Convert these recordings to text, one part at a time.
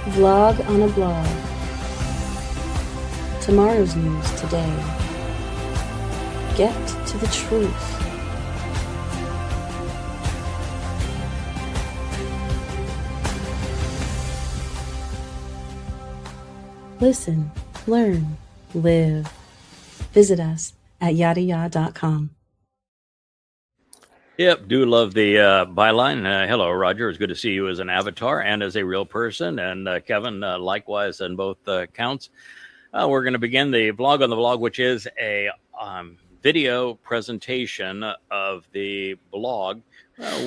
Vlog on a blog. Tomorrow's news today. Get to the truth. Listen, learn, live. Visit us at Yasha'yah.com. Yep, do love the byline. Hello, Roger. It's good to see you as an avatar and as a real person. And Kevin, likewise on both counts. We're going to begin the vlog on the blog, which is a video presentation of the blog.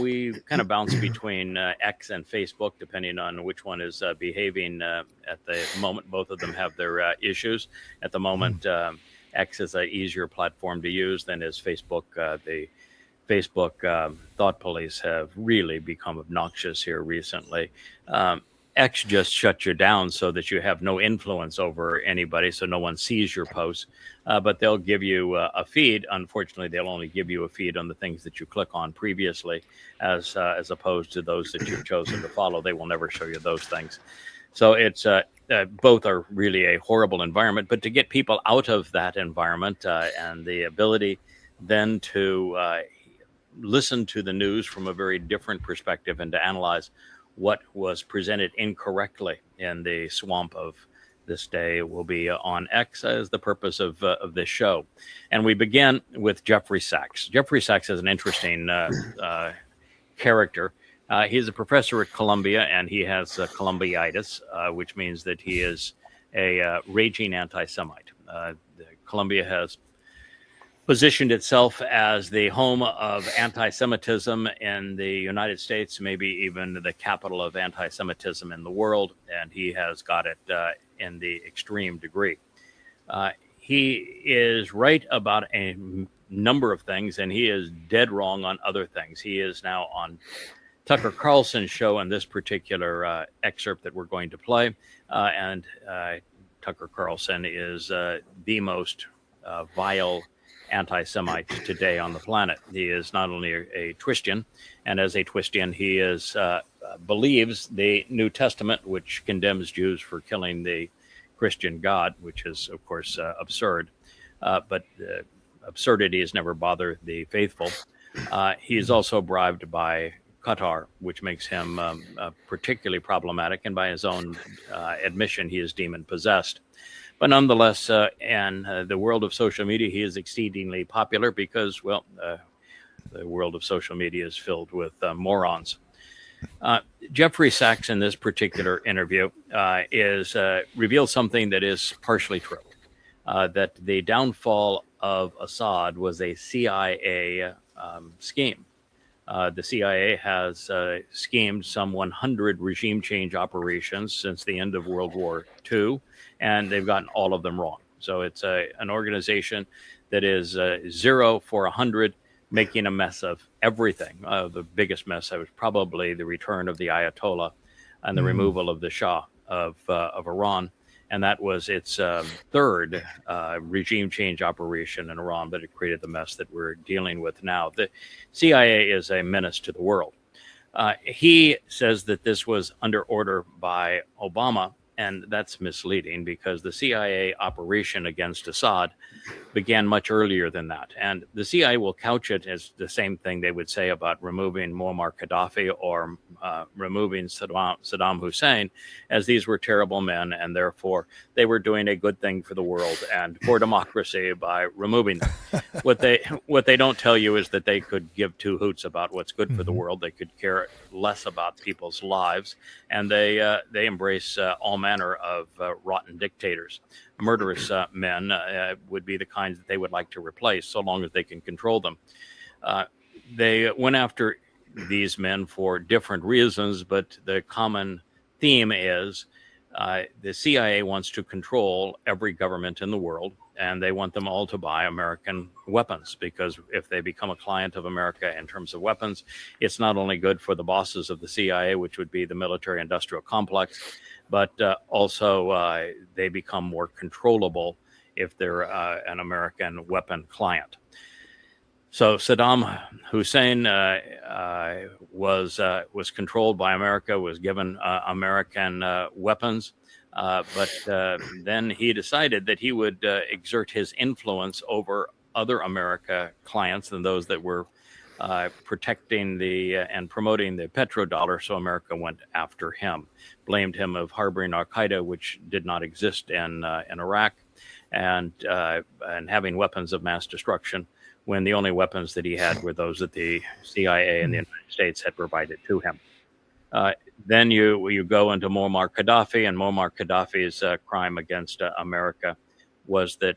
We kind of bounce between X and Facebook, depending on which one is behaving at the moment. Both of them have their issues. At the moment, X is an easier platform to use than is Facebook. The Facebook thought police have really become obnoxious here recently. X just shuts you down so that you have no influence over anybody, so no one sees your posts. But they'll give you a feed. Unfortunately, they'll only give you a feed on the things that you click on previously, as opposed to those that you've chosen to follow. They will never show you those things. So it's both are really a horrible environment. But to get people out of that environment and the ability then to listen to the news from a very different perspective and to analyze what was presented incorrectly in the swamp of this day will be on X as the purpose of this show. And we begin with Jeffrey Sachs. Jeffrey Sachs is an interesting character. He's a professor at Columbia, and he has Columbiitis, which means that he is a raging anti-Semite. Columbia has positioned itself as the home of anti-Semitism in the United States, maybe even the capital of anti-Semitism in the world, and he has got it in the extreme degree. He is right about a number of things, and he is dead wrong on other things. He is now on Tucker Carlson's show in this particular excerpt that we're going to play, and Tucker Carlson is the most vile anti-Semite today on the planet. He is not only a Twistian, and as a Twistian, he is believes the New Testament, which condemns Jews for killing the Christian God, which is, of course, absurd. But absurdity has never bothered the faithful. He is also bribed by Choter, which makes him particularly problematic, and by his own admission, he is demon-possessed. But nonetheless, in the world of social media, he is exceedingly popular because, well, the world of social media is filled with morons. Jeffrey Sachs, in this particular interview, reveals something that is partially true, that the downfall of Assad was a CIA scheme. The CIA has schemed some 100 regime change operations since the end of World War II, and they've gotten all of them wrong. So it's an organization that is 0 for 100, making a mess of everything. The biggest mess was probably the return of the Ayatollah and the removal of the Shah of Iran. And that was its third regime change operation in Iran, but it created the mess that we're dealing with now. The CIA is a menace to the world. He says that this was under order by Obama, and that's misleading because the CIA operation against Assad began much earlier than that. And the CIA will couch it as the same thing they would say about removing Muammar Gaddafi or removing Saddam Hussein, as these were terrible men, and therefore they were doing a good thing for the world and for democracy by removing them. What they don't tell you is that they could give two hoots about what's good for the world. They could care less about people's lives, and they embrace all manner of rotten dictators. Murderous men would be the kinds that they would like to replace, so long as they can control them. They went after these men for different reasons, but the common theme is the CIA wants to control every government in the world, and they want them all to buy American weapons, because if they become a client of America in terms of weapons, it's not only good for the bosses of the CIA, which would be the military-industrial complex, but also they become more controllable if they're an American weapon client. So Saddam Hussein was controlled by America, was given American weapons, but then he decided that he would exert his influence over other America clients than those that were protecting and promoting the petrodollar. So America went after him, blamed him of harboring Al Qaeda, which did not exist in Iraq, and having weapons of mass destruction, when the only weapons that he had were those that the CIA and the United States had provided to him. Then you go into Muammar Gaddafi, and Muammar Gaddafi's crime against America was that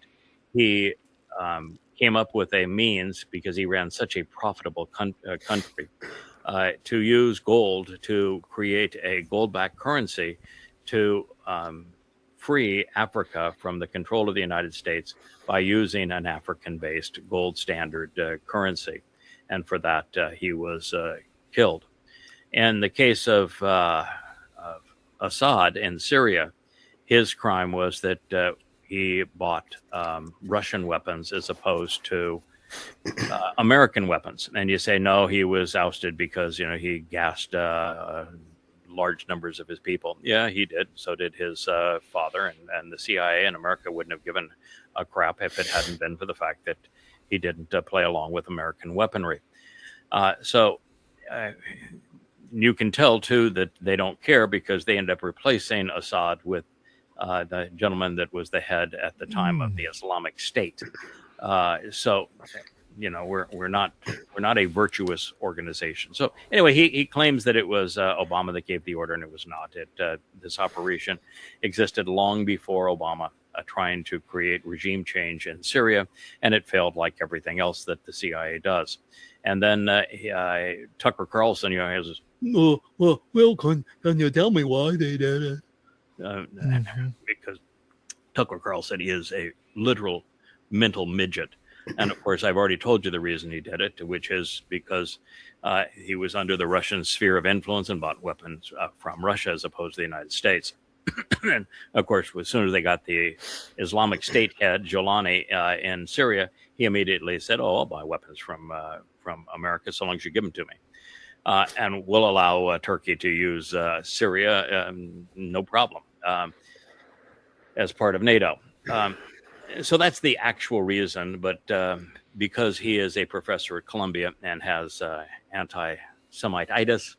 he came up with a means, because he ran such a profitable country, to use gold to create a gold-backed currency to free Africa from the control of the United States by using an African-based gold standard currency. And for that, he was killed. In the case of Assad in Syria, his crime was that he bought Russian weapons as opposed to American weapons. And you say, no, he was ousted because, he gassed large numbers of his people. Yeah, he did. So did his father, and the CIA and America wouldn't have given a crap if it hadn't been for the fact that he didn't play along with American weaponry. So you can tell, too, that they don't care, because they end up replacing Assad with the gentleman that was the head at the time of the Islamic State. So, we're not a virtuous organization. So anyway, he claims that it was Obama that gave the order, and it was not. This operation existed long before Obama, trying to create regime change in Syria, and it failed like everything else that the CIA does. And then Tucker Carlson, has this, can you tell me why they did it? Because Tucker Carlson is a literal mental midget. And of course, I've already told you the reason he did it, which is because he was under the Russian sphere of influence and bought weapons from Russia as opposed to the United States. And of course, as soon as they got the Islamic State head, Jolani, in Syria, he immediately said, I'll buy weapons from America so long as you give them to me. And we'll allow Turkey to use Syria, no problem, as part of NATO. So that's the actual reason. But because he is a professor at Columbia and has anti-Semititis,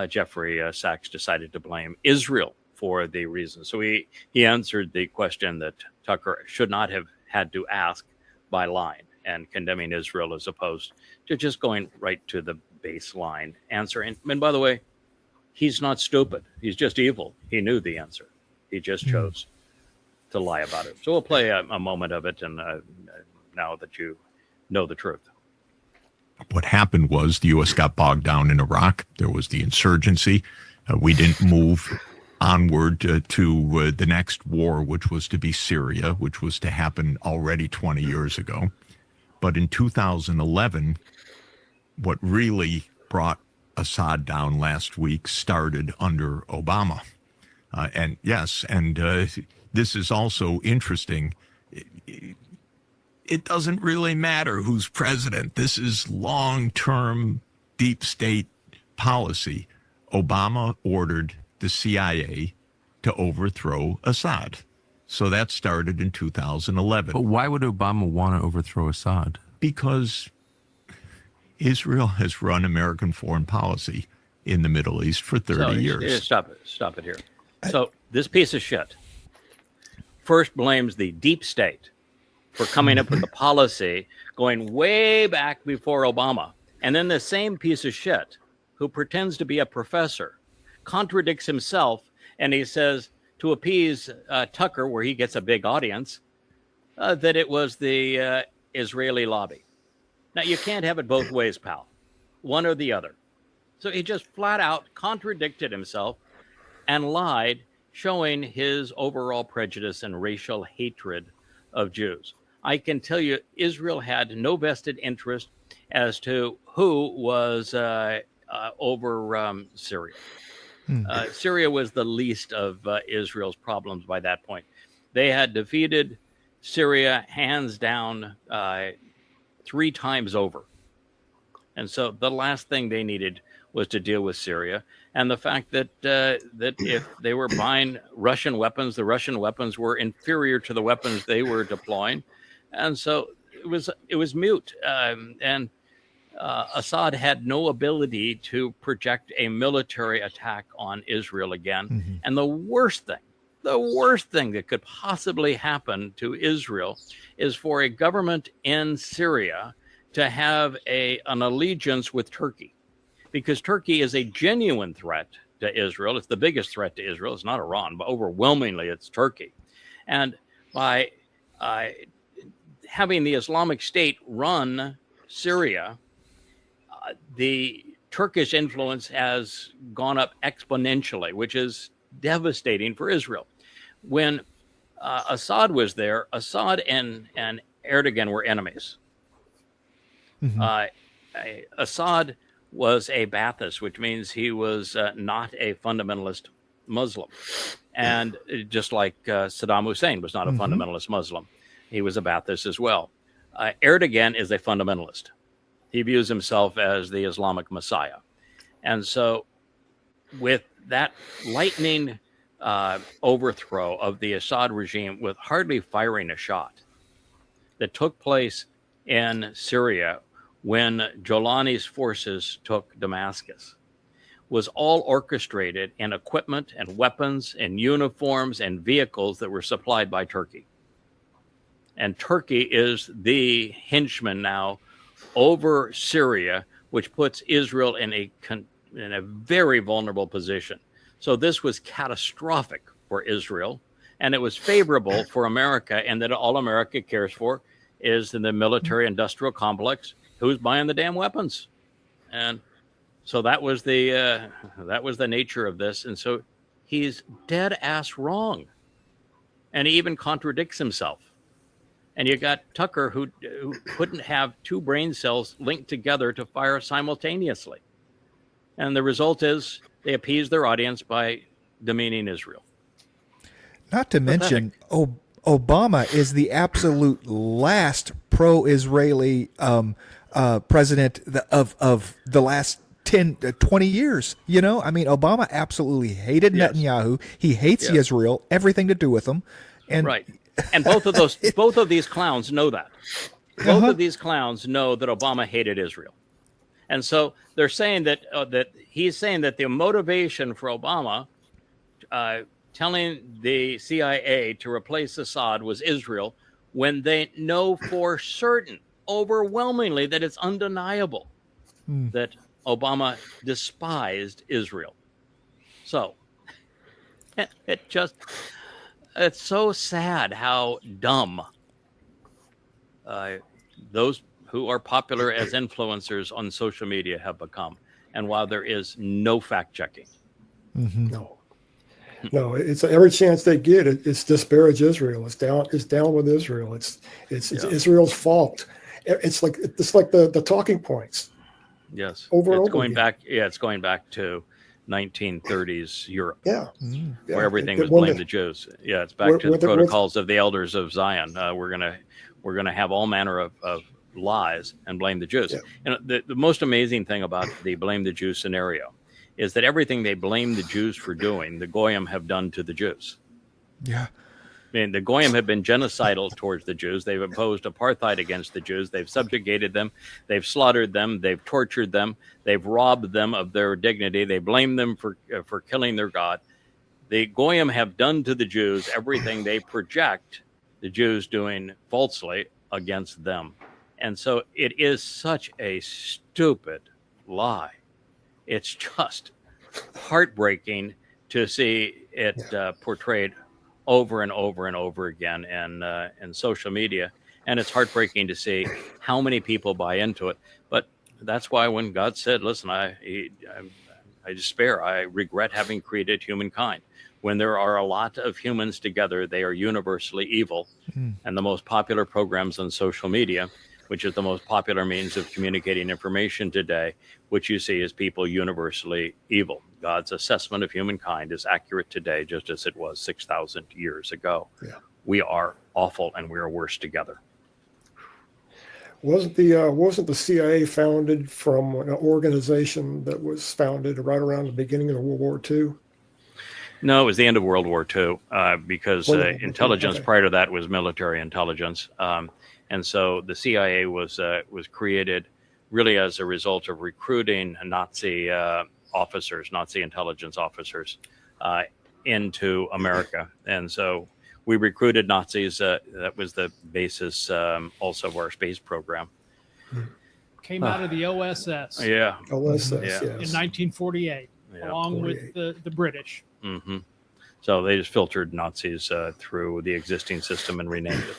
Jeffrey Sachs decided to blame Israel for the reason. So he answered the question that Tucker should not have had to ask by line, and condemning Israel as opposed to just going right to the baseline answer. And by the way, he's not stupid. He's just evil. He knew the answer. He just chose to lie about it. So we'll play a moment of it, and now that you know the truth. What happened was the U.S. got bogged down in Iraq. There was the insurgency. We didn't move onward to the next war, which was to be Syria, which was to happen already 20 years ago. But in 2011, what really brought Assad down last week started under Obama. And this is also interesting. It doesn't really matter who's president. This is long-term deep state policy. Obama ordered the CIA to overthrow Assad. So that started in 2011. But why would Obama want to overthrow Assad? Because Israel has run American foreign policy in the Middle East for 30 years. Stop it here. So this piece of shit first blames the deep state for coming up with a policy going way back before Obama. And then the same piece of shit who pretends to be a professor contradicts himself, and he says, to appease Tucker, where he gets a big audience, that it was the Israeli lobby. Now, you can't have it both ways, pal. One or the other. So he just flat out contradicted himself and lied, showing his overall prejudice and racial hatred of Jews. I can tell you, Israel had no vested interest as to who was over Syria. Syria was the least of Israel's problems by that point. They had defeated Syria hands down 3 times over. And so the last thing they needed was to deal with Syria, and the fact that that if they were buying Russian weapons, the Russian weapons were inferior to the weapons they were deploying, and so it was mute. And Assad had no ability to project a military attack on Israel again. Mm-hmm. And the worst thing that could possibly happen to Israel is for a government in Syria to have an allegiance with Turkey, because Turkey is a genuine threat to Israel. It's the biggest threat to Israel. It's not Iran, but overwhelmingly it's Turkey. And by having the Islamic State run Syria, the Turkish influence has gone up exponentially, which is devastating for Israel. When Assad was there, Assad and Erdogan were enemies. Mm-hmm. Assad was a Ba'athist, which means he was not a fundamentalist Muslim. And just like Saddam Hussein was not a fundamentalist Muslim, he was a Ba'athist as well. Erdogan is a fundamentalist. He views himself as the Islamic Messiah. And so with that lightning overthrow of the Assad regime with hardly firing a shot that took place in Syria when Jolani's forces took Damascus was all orchestrated in equipment and weapons and uniforms and vehicles that were supplied by Turkey. And Turkey is the henchman now over Syria, which puts Israel in a very vulnerable position. So this was catastrophic for Israel, and it was favorable for America, and that all America cares for is in the military-industrial complex. Who's buying the damn weapons? And so that was the nature of this. And so he's dead ass wrong, and he even contradicts himself. And you got Tucker who couldn't have 2 brain cells linked together to fire simultaneously. And the result is they appease their audience by demeaning Israel. Not to mention, Obama is the absolute last pro-Israeli president of the last 10, 20 years. You know, I mean, Obama absolutely hated Netanyahu. He hates Israel, everything to do with them. And right. And both of these clowns know that. Both of these clowns know that Obama hated Israel. And so they're saying that he's saying that the motivation for Obama telling the CIA to replace Assad was Israel, when they know for certain, overwhelmingly, that it's undeniable that Obama despised Israel. So it's so sad how dumb those who are popular as influencers on social media have become. And while there is no fact checking. No, it's every chance they get, it's disparage Israel. It's down with Israel. It's Israel's fault. It's like the talking points. Yes. Over and it's over going again. back. Yeah, it's going back to 1930s Europe. Where everything was blamed the Jews. Yeah, it's back to the protocols of the elders of Zion. We're gonna have all manner of lies and blame the Jews. And the most amazing thing about the blame the Jews scenario is that everything they blame the Jews for doing, the Goyim have done to the Jews. Yeah. I mean, the Goyim have been genocidal towards the Jews. They've imposed apartheid against the Jews. They've subjugated them. They've slaughtered them. They've tortured them. They've robbed them of their dignity. They blame them for killing their God. The Goyim have done to the Jews everything they project the Jews doing falsely against them. And so it is such a stupid lie. It's just heartbreaking to see it portrayed over and over and over again in social media. And it's heartbreaking to see how many people buy into it. But that's why when God said, listen, I despair, I regret having created humankind. When there are a lot of humans together, they are universally evil. And the most popular programs on social media, which is the most popular means of communicating information today, which you see as people universally evil. God's assessment of humankind is accurate today, just as it was 6,000 years ago. We are awful, and we are worse together. wasn't the CIA founded from an organization that was founded right around the beginning of World War II? No, it was the end of World War II because World War II, intelligence okay. prior to that was military intelligence, and so the CIA was created really as a result of recruiting Nazi officers, Nazi intelligence officers, into America, and so we recruited Nazis. That was the basis also of our space program. Came out of the OSS Yeah. OSS, Yeah. yes. in 1948, Yeah. along with the British. Mm-hmm. So they just filtered Nazis through the existing system and renamed it.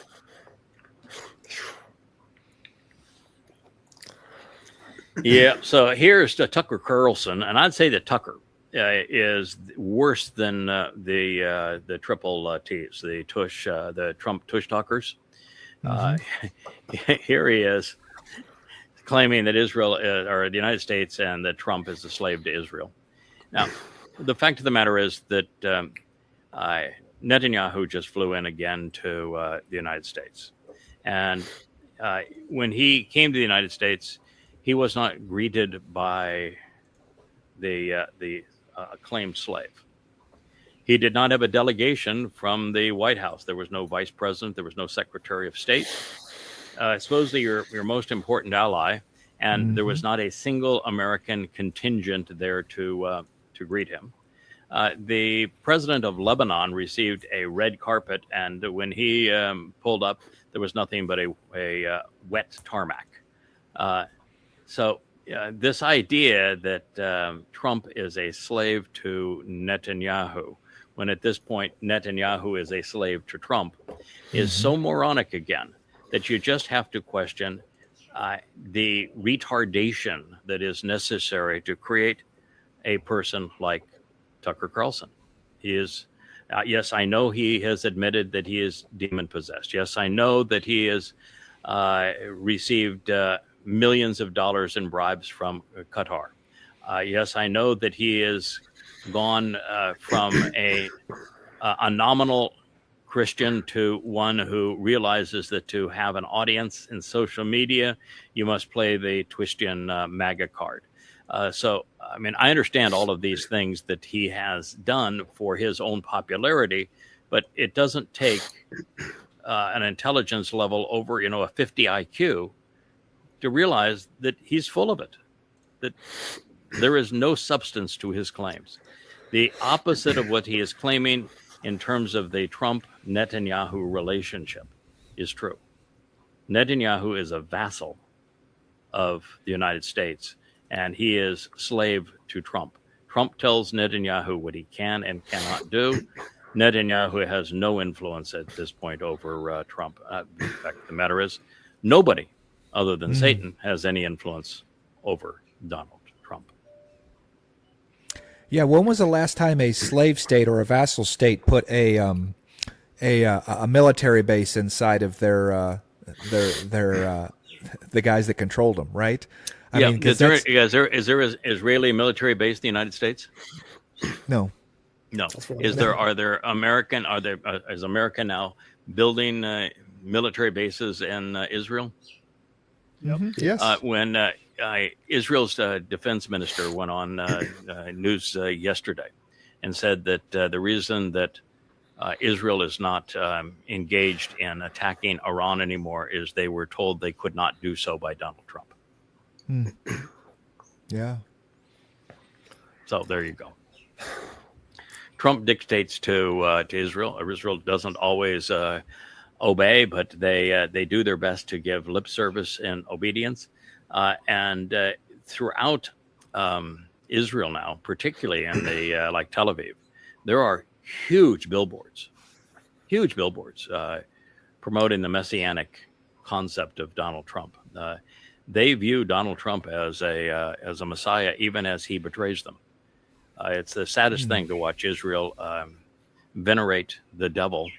Yeah. So here's Tucker Carlson, and I'd say that Tucker is worse than the triple T's, the Tush, the Trump Tush talkers. Here he is claiming that Israel or the United States and that Trump is a slave to Israel. Now, the fact of the matter is that Netanyahu just flew in again to the United States. And when he came to the United States, he was not greeted by the acclaimed slave. He did not have a delegation from the White House. There was no vice president. There was no secretary of state. Supposedly your most important ally, and there was not a single American contingent there to greet him. The president of Lebanon received a red carpet, and when he pulled up, there was nothing but a wet tarmac. So this idea that Trump is a slave to Netanyahu, when at this point Netanyahu is a slave to Trump, is so moronic again that you just have to question the retardation that is necessary to create a person like Tucker Carlson. He is, yes, I know he has admitted that he is demon possessed. Yes, I know that he has received millions of dollars in bribes from Qatar. Yes, I know that he has gone from a nominal Christian to one who realizes that to have an audience in social media, you must play the Twistian MAGA card. So, I mean, I understand all of these things that he has done for his own popularity, but it doesn't take an intelligence level over, a 50 IQ to realize that he's full of it, that there is no substance to his claims. The opposite of what he is claiming in terms of the Trump-Netanyahu relationship is true. Netanyahu is a vassal of the United States, and he is slave to Trump. Trump tells Netanyahu what he can and cannot do. Netanyahu has no influence at this point over Trump. In fact, the matter is, nobody other than Satan has any influence over Donald Trump. Yeah, when was the last time a slave state or a vassal state put a military base inside of their the guys that controlled them, right? I mean, is there an Israeli military base in the United States? No. No. Is America now building military bases in Israel? Yes. When Israel's defense minister went on news yesterday and said that the reason that Israel is not engaged in attacking Iran anymore is they were told they could not do so by Donald Trump. Yeah. So there you go. Trump dictates to Israel. Israel doesn't always obey, but they do their best to give lip service and obedience. And throughout Israel now, particularly in the like Tel Aviv, there are huge billboards promoting the messianic concept of Donald Trump. They view Donald Trump as a messiah, even as he betrays them. It's the saddest thing to watch Israel venerate the devil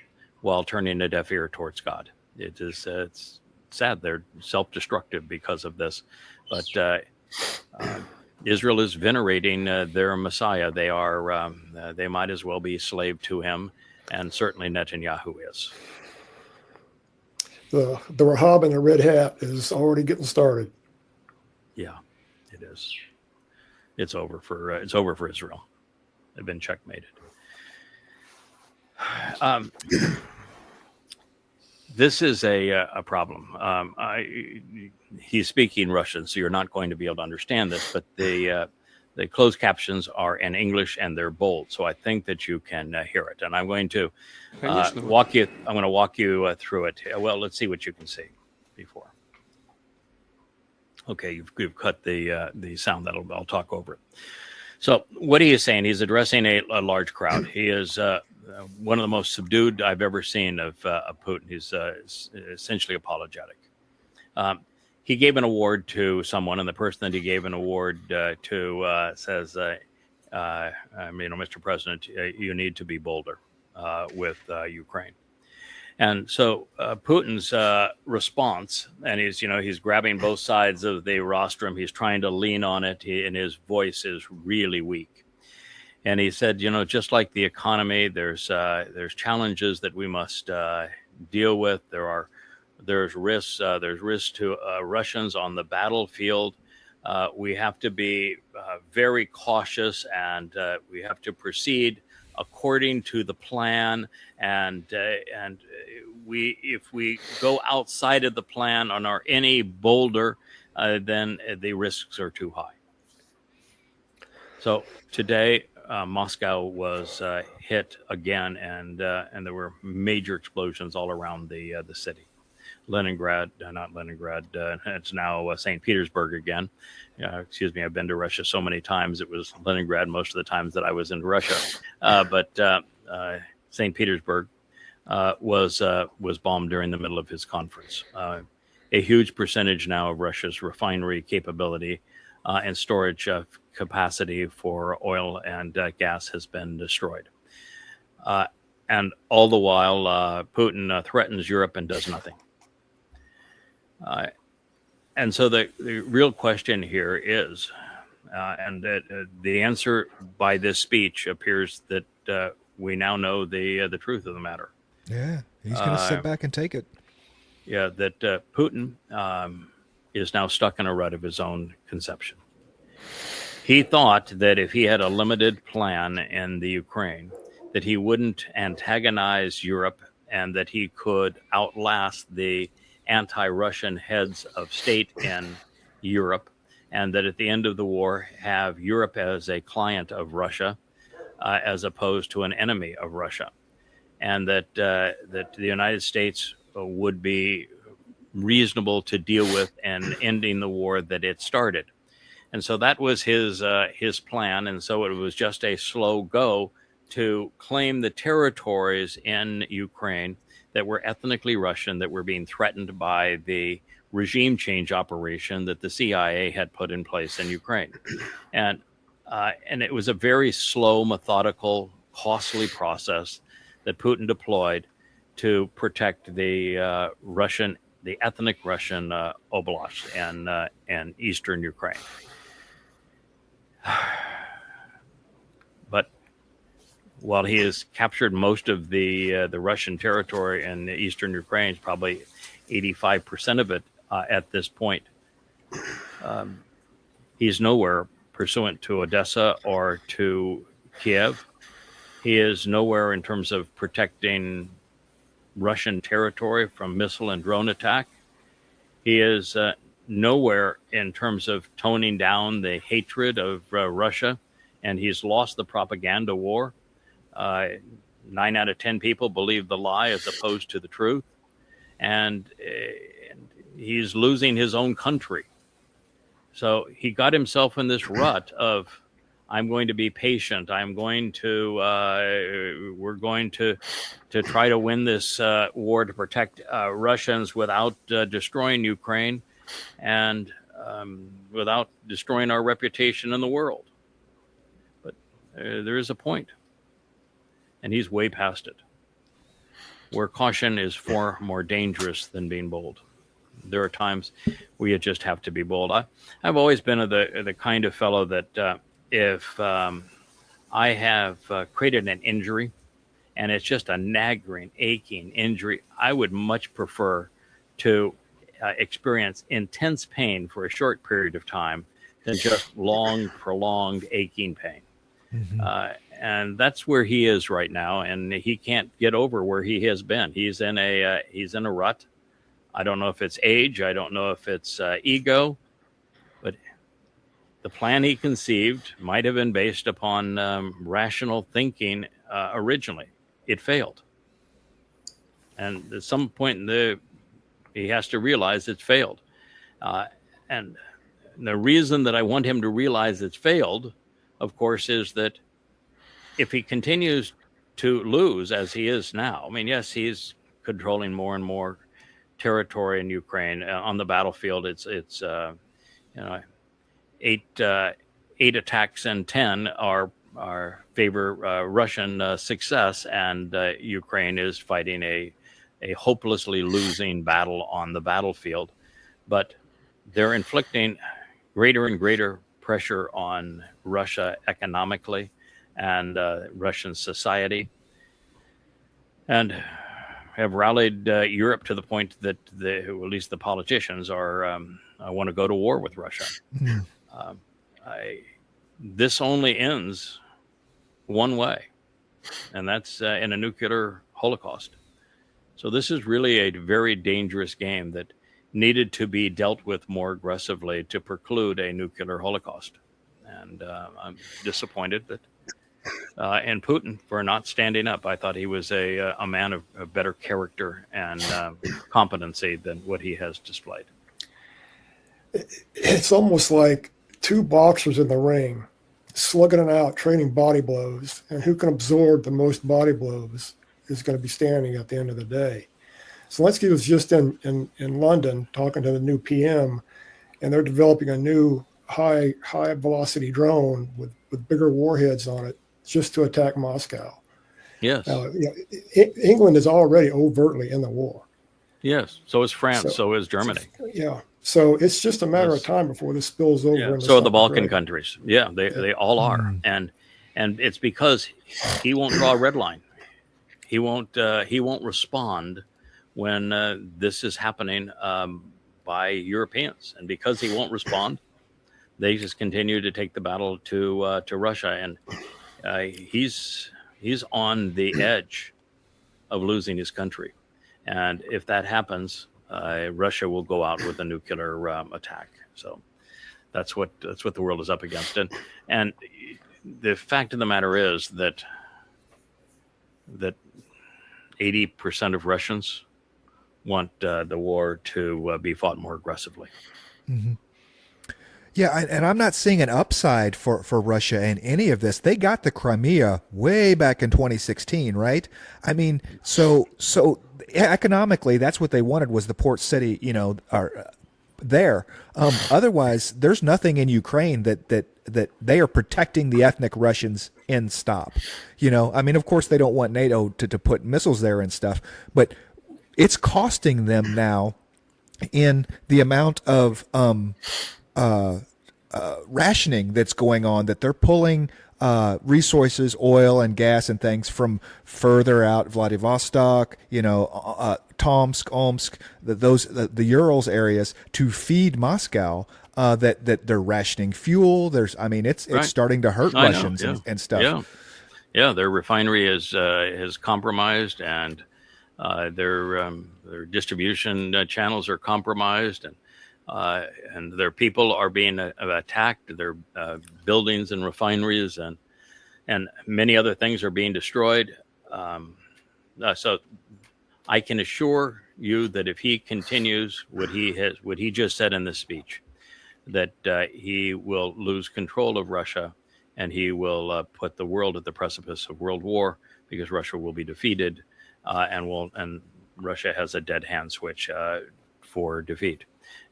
while turning a deaf ear towards God. It's sad. They're self-destructive because of this. But Israel is venerating their Messiah. They are. They might as well be slave to him, and certainly Netanyahu is. the Rahab in the red hat is already getting started. Yeah, it is. It's over for Israel. They've been checkmated. This is a problem. He's speaking Russian, so you're not going to be able to understand this. But the closed captions are in English and they're bold, so I think that you can hear it. And I'm going to walk you. I'm going to walk you through it. Well, let's see what you can see before. Okay, you've cut the sound. I'll talk over it. So what he is saying, he's addressing a large crowd. He is one of the most subdued I've ever seen of Putin. He's essentially apologetic. He gave an award to someone, and the person that he gave an award to says, Mr. President, you need to be bolder with Ukraine. And so Putin's response, and he's grabbing both sides of the rostrum. He's trying to lean on it, and his voice is really weak. And he said, just like the economy, there's challenges that we must deal with. There's risks. There's risks to Russians on the battlefield. We have to be very cautious, and we have to proceed according to the plan. And if we go outside of the plan and are any bolder, then the risks are too high. So today, Moscow was hit again, and there were major explosions all around the city. Leningrad, not Leningrad, it's now St. Petersburg again. Excuse me, I've been to Russia so many times. It was Leningrad most of the times that I was in Russia. But St. Petersburg was bombed during the middle of his conference. A huge percentage now of Russia's refinery capability and storage capacity for oil and gas has been destroyed. And all the while, Putin threatens Europe and does nothing. And so the real question here is, and the answer by this speech appears that we now know the truth of the matter. Yeah, he's going to sit back and take it. Yeah, that Putin is now stuck in a rut of his own conception. He thought that if he had a limited plan in the Ukraine, that he wouldn't antagonize Europe and that he could outlast the anti-Russian heads of state in Europe, and that at the end of the war have Europe as a client of Russia as opposed to an enemy of Russia, and that the United States would be reasonable to deal with and ending the war that it started. And so that was his plan, and so it was just a slow go to claim the territories in Ukraine that were ethnically Russian, that were being threatened by the regime change operation that the CIA had put in place in Ukraine. And it was a very slow, methodical, costly process that Putin deployed to protect the ethnic Russian oblast and eastern Ukraine. But while he has captured most of the Russian territory in eastern Ukraine, probably 85% of it at this point, he's nowhere pursuant to Odessa or to Kiev. He is nowhere in terms of protecting Russian territory from missile and drone attack. He is nowhere in terms of toning down the hatred of Russia, and he's lost the propaganda war. 9 out of 10 people believe the lie as opposed to the truth, and he's losing his own country. So he got himself in this rut of, I'm going to be patient. I'm going to, we're going to try to win this war to protect Russians without destroying Ukraine and without destroying our reputation in the world. But there is a point, and he's way past it, where caution is far more dangerous than being bold. There are times where you just have to be bold. I've always been the kind of fellow that if I have created an injury and it's just a nagging, aching injury, I would much prefer to experience intense pain for a short period of time than just long, prolonged, aching pain. And that's where he is right now, and he can't get over where he has been. He's in a rut. I don't know if it's age. I don't know if it's ego, but the plan he conceived might have been based upon rational thinking originally. It failed, and at some point he has to realize it's failed. And the reason that I want him to realize it's failed, of course, is that if he continues to lose as he is now, I mean, yes, he's controlling more and more territory in Ukraine. On the battlefield, it's eight attacks and 10 are favor Russian success, and Ukraine is fighting a hopelessly losing battle on the battlefield. But they're inflicting greater and greater pressure on Russia economically and Russian society, and have rallied Europe to the point that at least the politicians want to go to war with Russia. This only ends one way, and that's in a nuclear holocaust. So this is really a very dangerous game that needed to be dealt with more aggressively to preclude a nuclear holocaust. And I'm disappointed that in Putin for not standing up. I thought he was a man of better character and competency than what he has displayed. It's almost like two boxers in the ring, slugging it out, trading body blows, and who can absorb the most body blows is going to be standing at the end of the day. Zelensky was just in London talking to the new PM, and they're developing a new high velocity drone with bigger warheads on it just to attack Moscow. Yes. England is already overtly in the war. Yes. So is France. So is Germany. Yeah. So it's just a matter of time before this spills over. Yeah. Into So are the Balkan great countries. Yeah, they all are. And it's because he won't draw a red line. He won't respond when this is happening by Europeans, and because he won't respond, they just continue to take the battle to Russia, and he's on the edge of losing his country, and if that happens, Russia will go out with a nuclear attack. So that's what the world is up against, and the fact of the matter is that 80% of Russians want the war to be fought more aggressively. Mm-hmm. Yeah, and I'm not seeing an upside for Russia in any of this. They got the Crimea way back in 2016, right? I mean, so economically, that's what they wanted, was the port city, there. Otherwise, there's nothing in Ukraine that they are protecting the ethnic Russians in stop. I mean, of course, they don't want NATO to put missiles there and stuff, but it's costing them now in the amount of rationing that's going on, that they're pulling resources, oil and gas and things from further out, Vladivostok, Tomsk, Omsk, the Urals areas, to feed Moscow. That they're rationing fuel. It's starting to hurt Russians and stuff. Yeah, their refinery is compromised, and their distribution channels are compromised, and their people are being attacked. Their buildings and refineries and many other things are being destroyed. So I can assure you that if he continues what he just said in this speech, that he will lose control of Russia, and he will put the world at the precipice of world war, because Russia will be defeated, and Russia has a dead hand switch for defeat.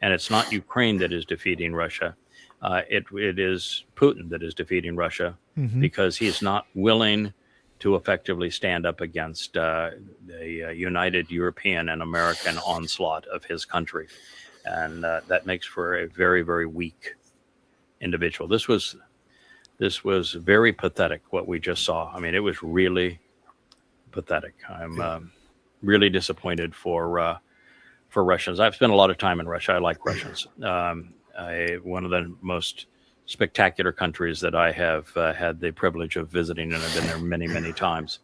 And it's not Ukraine that is defeating Russia. It is Putin that is defeating Russia, because he is not willing to effectively stand up against the united European and American onslaught of his country. And that makes for a very, very weak individual. This was very pathetic, what we just saw. I mean, it was really pathetic. I'm really disappointed for for Russians. I've spent a lot of time in Russia. I like Russians. One of the most spectacular countries that I have had the privilege of visiting, and I've been there many, many times.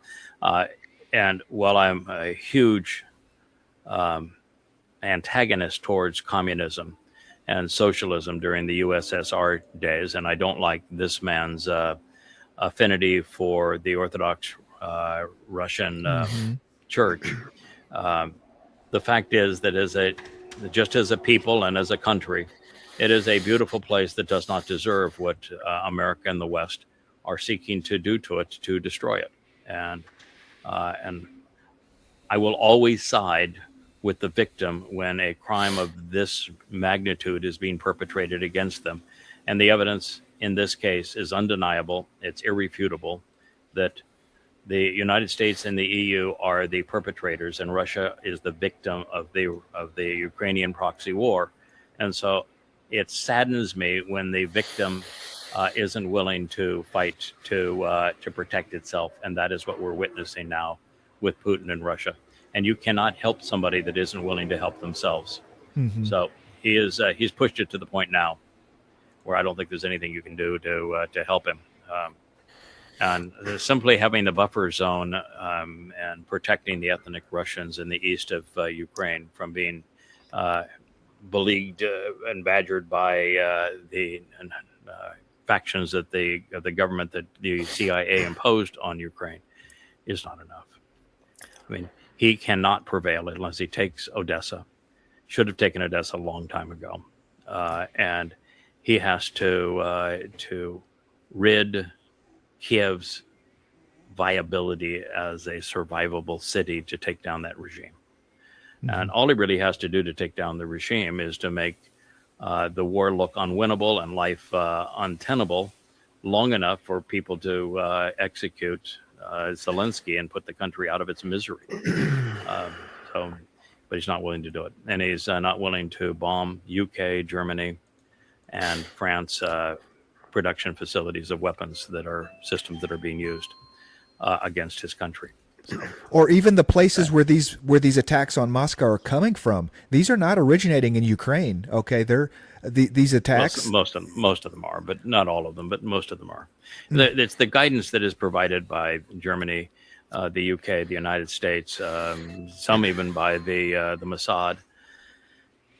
And while I'm a huge antagonist towards communism and socialism during the USSR days, and I don't like this man's affinity for the Orthodox Russian church, the fact is that just as a people and as a country, it is a beautiful place that does not deserve what America and the West are seeking to do to it, to destroy it. And I will always side with the victim when a crime of this magnitude is being perpetrated against them. And the evidence in this case is undeniable. It's irrefutable that the United States and the EU are the perpetrators, and Russia is the victim of the Ukrainian proxy war. And so it saddens me when the victim isn't willing to fight to protect itself, and that is what we're witnessing now with Putin and Russia. And you cannot help somebody that isn't willing to help themselves. So he's pushed it to the point now where I don't think there's anything you can do to help him. And simply having the buffer zone and protecting the ethnic Russians in the east of Ukraine from being beleaguered and badgered by the factions of the government that the CIA imposed on Ukraine is not enough. I mean, he cannot prevail unless he takes Odessa. Should have taken Odessa a long time ago, and he has to rid Kiev's viability as a survivable city to take down that regime. And all he really has to do to take down the regime is to make the war look unwinnable and life untenable long enough for people to execute Zelensky and put the country out of its misery. But he's not willing to do it. And he's not willing to bomb UK, Germany, and France production facilities of weapons that are systems that are being used against his country. So, or even the places where these attacks on Moscow are coming from. These are not originating in Ukraine. Okay, they're these attacks. Most of them are, but not all of them. But most of them are. It's the guidance that is provided by Germany, the UK, the United States, some even by the Mossad,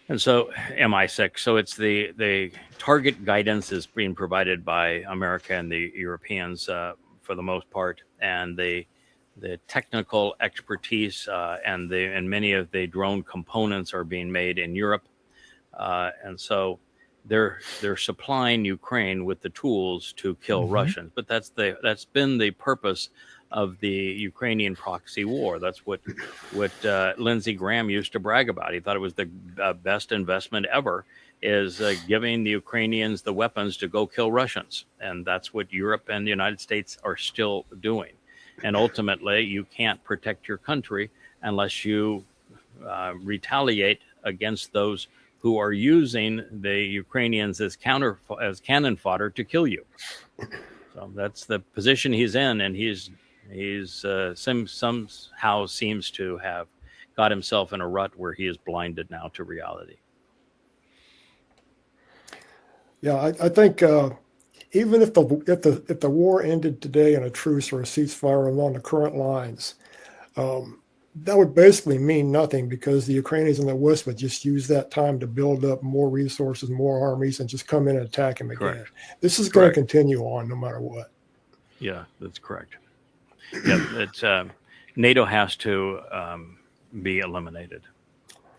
and so MI6. So it's the target guidance is being provided by America and the Europeans for the most part, and the technical expertise and many of the drone components are being made in Europe, and so they're supplying Ukraine with the tools to kill Russians. But that's been the purpose of the Ukrainian proxy war. That's what Lindsey Graham used to brag about. He thought it was the best investment ever, is giving the Ukrainians the weapons to go kill Russians, and that's what Europe and the United States are still doing. And ultimately, you can't protect your country unless you retaliate against those who are using the Ukrainians as cannon fodder to kill you. So that's the position he's in, and he's somehow seems to have got himself in a rut where he is blinded now to reality. Yeah, I think. Even if the war ended today in a truce or a ceasefire along the current lines, that would basically mean nothing, because the Ukrainians in the West would just use that time to build up more resources, more armies, and just come in and attack him again. Correct. This is going to continue on no matter what. Yeah, that's correct. Yeah, it's NATO has to be eliminated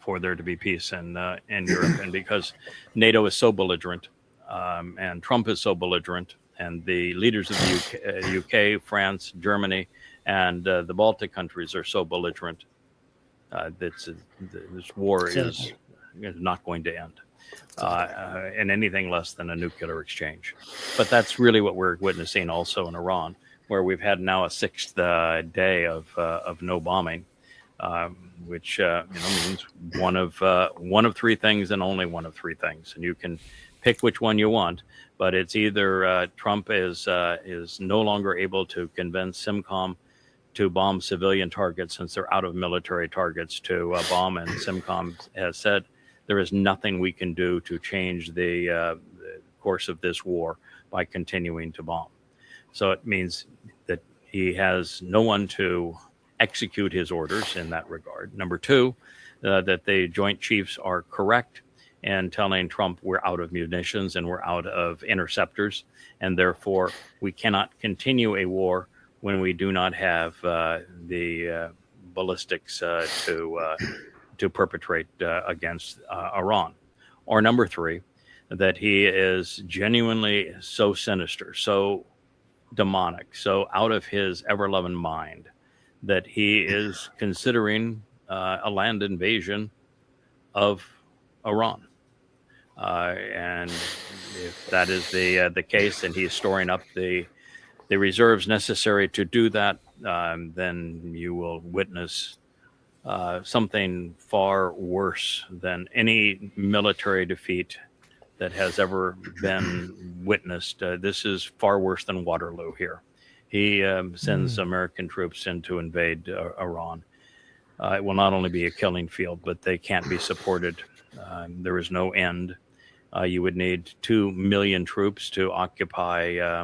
for there to be peace in Europe, and because NATO is so belligerent. And Trump is so belligerent, and the leaders of the UK, France, Germany, and the Baltic countries are so belligerent that this war is not going to end in anything less than a nuclear exchange. But that's really what we're witnessing also in Iran, where we've had now a sixth day of no bombing, which means one of three things and only one of three things, and you can pick which one you want, but it's either Trump is no longer able to convince Simcom to bomb civilian targets since they're out of military targets to bomb. And Simcom has said there is nothing we can do to change the course of this war by continuing to bomb. So it means that he has no one to execute his orders in that regard. Number two, that the Joint Chiefs are correct in telling Trump we're out of munitions and we're out of interceptors, and therefore we cannot continue a war when we do not have the ballistics to perpetrate against Iran. Or number three, that he is genuinely so sinister, so demonic, so out of his ever-loving mind that he is considering a land invasion of Iran. And if that is the case, and he's storing up the reserves necessary to do that, then you will witness something far worse than any military defeat that has ever been witnessed. This is far worse than Waterloo here. He sends American troops in to invade Iran. It will not only be a killing field, but they can't be supported. There is no end. You would need 2 million troops to occupy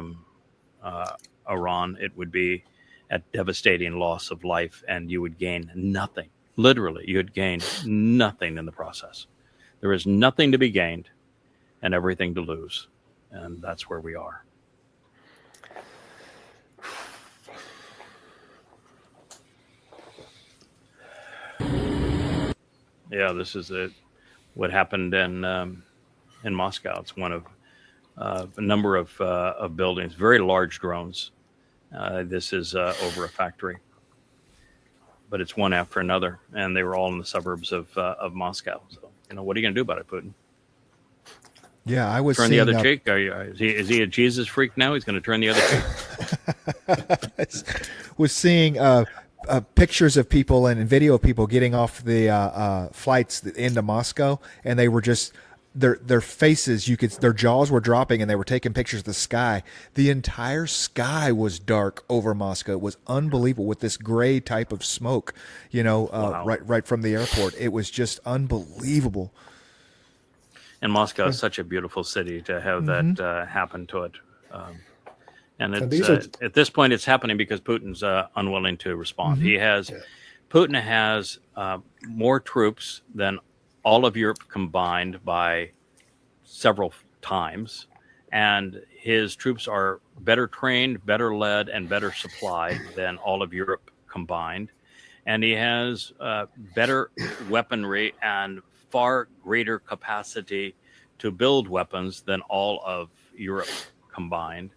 Iran. It would be a devastating loss of life, and you would gain nothing. Literally, you'd gain nothing in the process. There is nothing to be gained and everything to lose. And that's where we are. Yeah, this is what happened in Moscow. It's one of a number of buildings, very large drones. This is over a factory, but it's one after another, and they were all in the suburbs of Moscow. So, what are you going to do about it, Putin? Yeah, I was turn the other cheek. Is he a Jesus freak now? He's going to turn the other cheek. Was seeing pictures of people and video of people getting off the flights into Moscow, and they were just their faces. Their jaws were dropping, and they were taking pictures of the sky. The entire sky was dark over Moscow. It was unbelievable with this gray type of smoke. Wow. right from the airport. It was just unbelievable. And Moscow is such a beautiful city to have that happen to it. And it's, at this point, it's happening because Putin's unwilling to respond. Putin has more troops than all of Europe combined by several times. And his troops are better trained, better led, and better supplied than all of Europe combined. And he has better weaponry and far greater capacity to build weapons than all of Europe combined.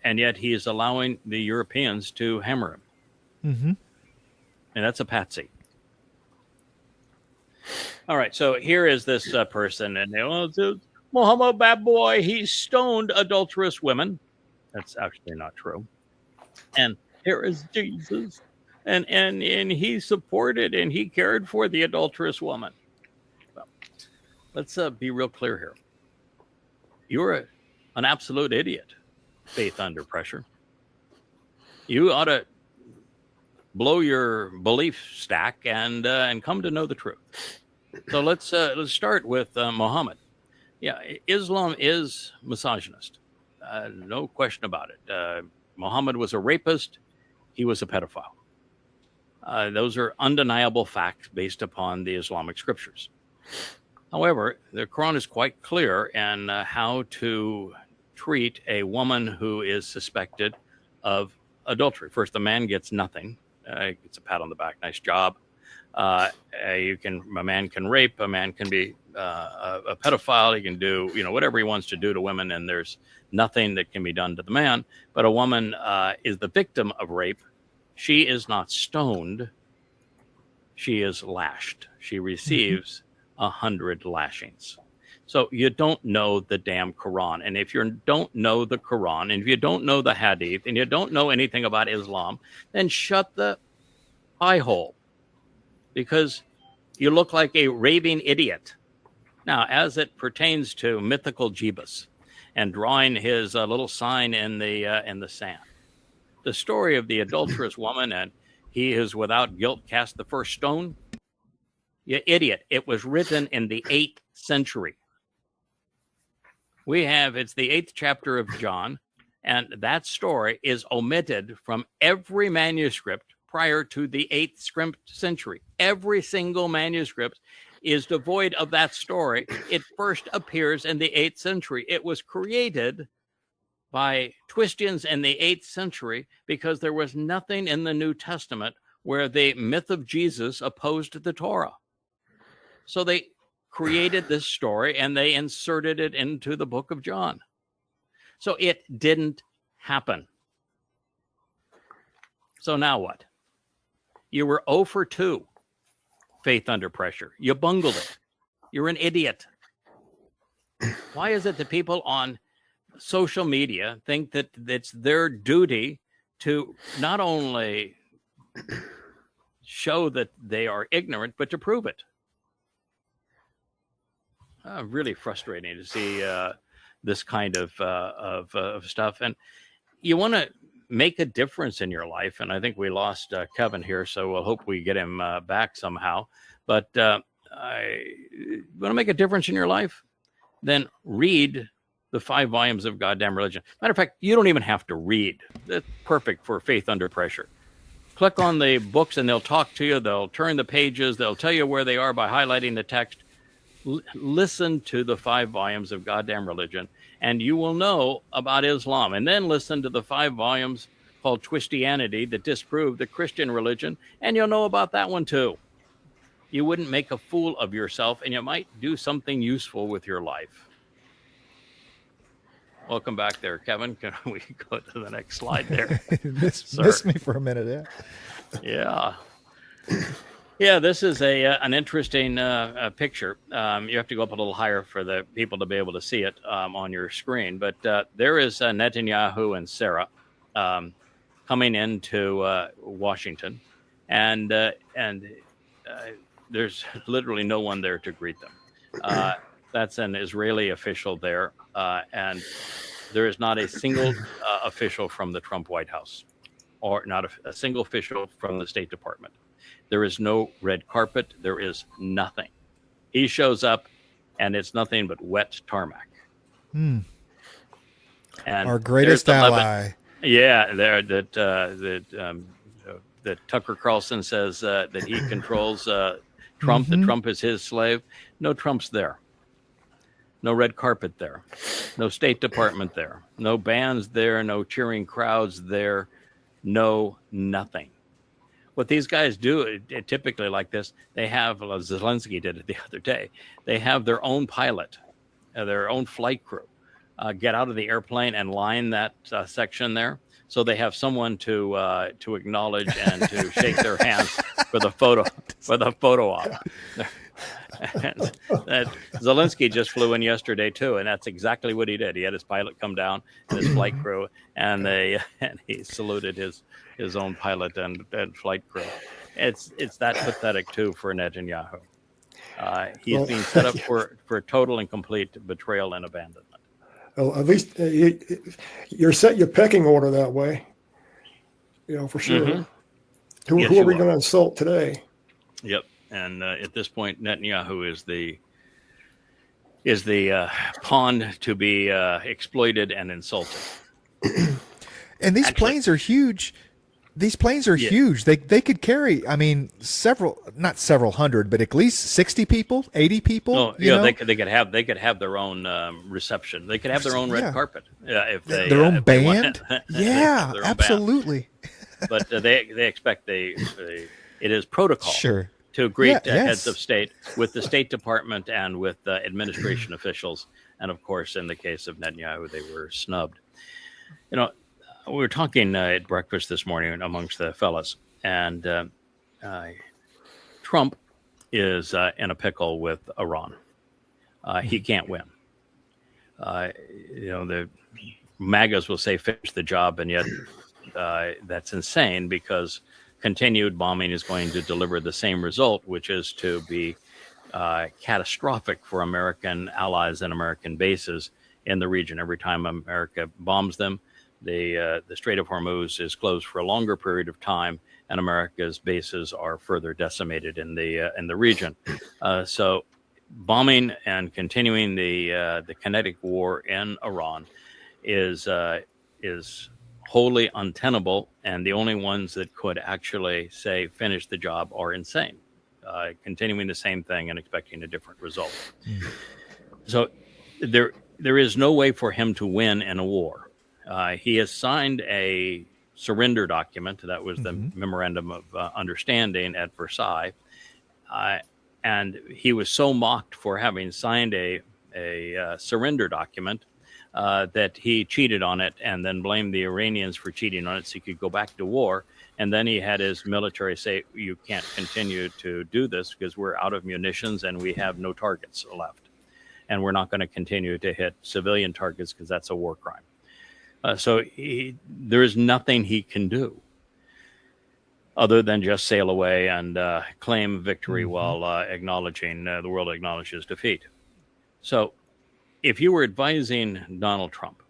And yet he is allowing the Europeans to hammer him. Mm-hmm. And that's a patsy. All right, so here is this person, and Muhammad, bad boy, he stoned adulterous women. That's actually not true. And here is Jesus, and he supported and he cared for the adulterous woman. Well, let's be real clear here. You're an absolute idiot, faith under pressure. You ought to blow your belief stack and come to know the truth. So let's start with Muhammad. Yeah, Islam is misogynist. No question about it. Muhammad was a rapist. He was a pedophile. Those are undeniable facts based upon the Islamic scriptures. However, the Quran is quite clear in how to treat a woman who is suspected of adultery. First, the man gets nothing. Gets a pat on the back. Nice job. A man can rape. A man can be a pedophile. He can do whatever he wants to do to women, and there's nothing that can be done to the man. But a woman is the victim of rape. She is not stoned. She is lashed. She receives 100 lashings. So you don't know the damn Quran. And if you don't know the Quran, and if you don't know the Hadith, and you don't know anything about Islam, then shut the eye hole, because you look like a raving idiot. Now, as it pertains to mythical Jeebus and drawing his little sign in the sand, the story of the adulterous woman and he is without guilt cast the first stone? You idiot. It was written in the 8th century. It's the 8th chapter of John, and that story is omitted from every manuscript prior to the 8th century. Every single manuscript is devoid of that story. It first appears in the 8th century. It was created by Twistians in the 8th century because there was nothing in the New Testament where the myth of Jesus opposed the Torah. So they created this story and they inserted it into the book of John. So it didn't happen. So now what? You were 0 for 2, faith under pressure. You bungled it. You're an idiot. Why is it that people on social media think that it's their duty to not only show that they are ignorant, but to prove it? Really frustrating to see this kind of stuff. And you want to make a difference in your life. And I think we lost Kevin here, so we'll hope we get him back somehow. But I want to make a difference in your life, then read the 5 volumes of Goddamn Religion. Matter of fact, you don't even have to read. That's perfect for faith under pressure. Click on the books and they'll talk to you. They'll turn the pages. They'll tell you where they are by highlighting the text. Listen to the 5 volumes of Goddamn Religion, and you will know about Islam. And then listen to the 5 volumes called Twistianity that disprove the Christian religion, and you'll know about that one too. You wouldn't make a fool of yourself, and you might do something useful with your life. Welcome back there, Kevin. Can we go to the next slide there? Missed me for a minute, yeah. Yeah, this is an interesting picture. You have to go up a little higher for the people to be able to see it on your screen. But there is Netanyahu and Sarah coming into Washington, and there's literally no one there to greet them. That's an Israeli official there, and there is not a single official from the Trump White House, or not a single official from the State Department. There is no red carpet. There is nothing. He shows up, and it's nothing but wet tarmac. And our greatest ally. Yeah, there that Tucker Carlson says that he controls Trump. That Trump is his slave. No Trump's there. No red carpet there. No State Department there. No bands there. No cheering crowds there. No nothing. What these guys do typically like this, they have, Zelensky did it the other day, they have their own pilot, their own flight crew, get out of the airplane and line that section there. So they have someone to acknowledge and to shake their hands for the photo op. And Zelensky just flew in yesterday too, and that's exactly what he did. He had his pilot come down and his flight crew, and he saluted his own pilot and flight crew. It's that pathetic too for Netanyahu. He's being set up for total and complete betrayal and abandonment. Well, at least you're set your pecking order that way, for sure. Who are we going to insult today? Yep. And at this point, Netanyahu is the pawn to be exploited and insulted. And these planes are huge. These planes are huge. They could carry, not several hundred, but at least 60 people, 80 people. Oh, yeah, they could have their own reception. They could have their own red carpet. If they their own band. Yeah, absolutely. Band. But they expect it is protocol. Sure. To greet heads of state with the State Department and with administration officials. And of course, in the case of Netanyahu, they were snubbed. We were talking at breakfast this morning amongst the fellas, and Trump is in a pickle with Iran. He can't win. The MAGAs will say finish the job, and yet that's insane because continued bombing is going to deliver the same result, which is to be catastrophic for American allies and American bases in the region. Every time America bombs them, the Strait of Hormuz is closed for a longer period of time, and America's bases are further decimated in the region. So, bombing and continuing the kinetic war in Iran is wholly untenable, and the only ones that could actually say finish the job are insane, continuing the same thing and expecting a different result. So there is no way for him to win in a war. He has signed a surrender document. That was the memorandum of understanding at Versailles. And he was so mocked for having signed a surrender document that he cheated on it and then blamed the Iranians for cheating on it so he could go back to war. And then he had his military say, you can't continue to do this because we're out of munitions and we have no targets left. And we're not going to continue to hit civilian targets because that's a war crime. So there is nothing he can do other than just sail away and claim victory while acknowledging the world acknowledges defeat. So if you were advising Donald Trump,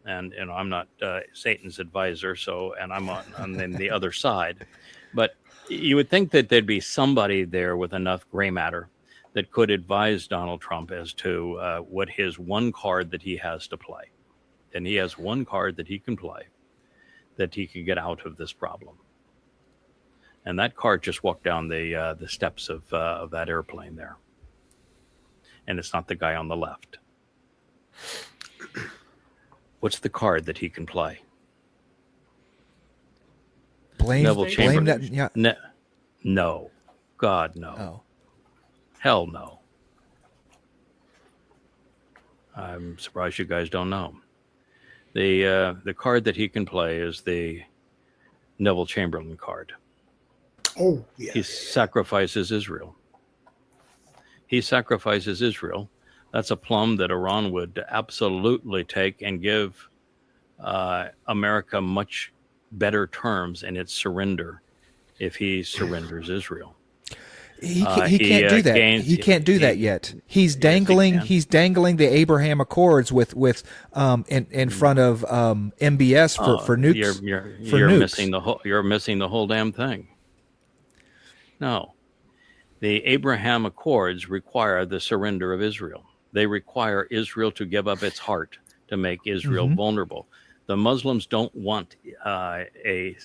and I'm not Satan's advisor, and I'm on the other side, but you would think that there'd be somebody there with enough gray matter that could advise Donald Trump as to what his one card that he has to play. And he has one card that he can play that he can get out of this problem. And that card just walked down the steps of that airplane there. And it's not the guy on the left. What's the card that he can play? Blame that. Yeah. No. God, no. Oh. Hell no. I'm surprised you guys don't know. The card that he can play is the Neville Chamberlain card. Oh, yeah. He sacrifices Israel. He sacrifices Israel. That's a plum that Iran would absolutely take and give America much better terms in its surrender if he surrenders Israel. He can't do that. He can't do that yet. He's dangling. Yes, he he's dangling the Abraham Accords with in front of MBS for nukes. You're missing the whole. You're missing the whole damn thing. No, the Abraham Accords require the surrender of Israel. They require Israel to give up its heart to make Israel vulnerable. The Muslims don't want a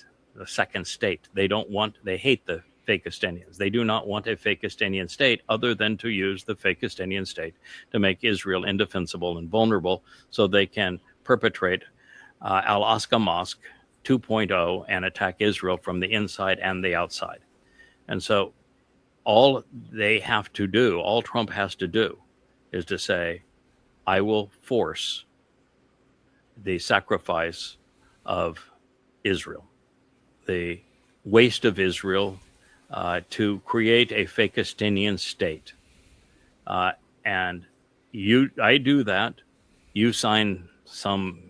second state. They don't want. They hate the Fakistinians. They do not want a Fakistinian state other than to use the Fakistinian state to make Israel indefensible and vulnerable so they can perpetrate Al-Aqsa Mosque 2.0 and attack Israel from the inside and the outside. And so all they have to do, all Trump has to do is to say, I will force the sacrifice of Israel, the waste of Israel, to create a Fakistinian state. And I do that. You sign some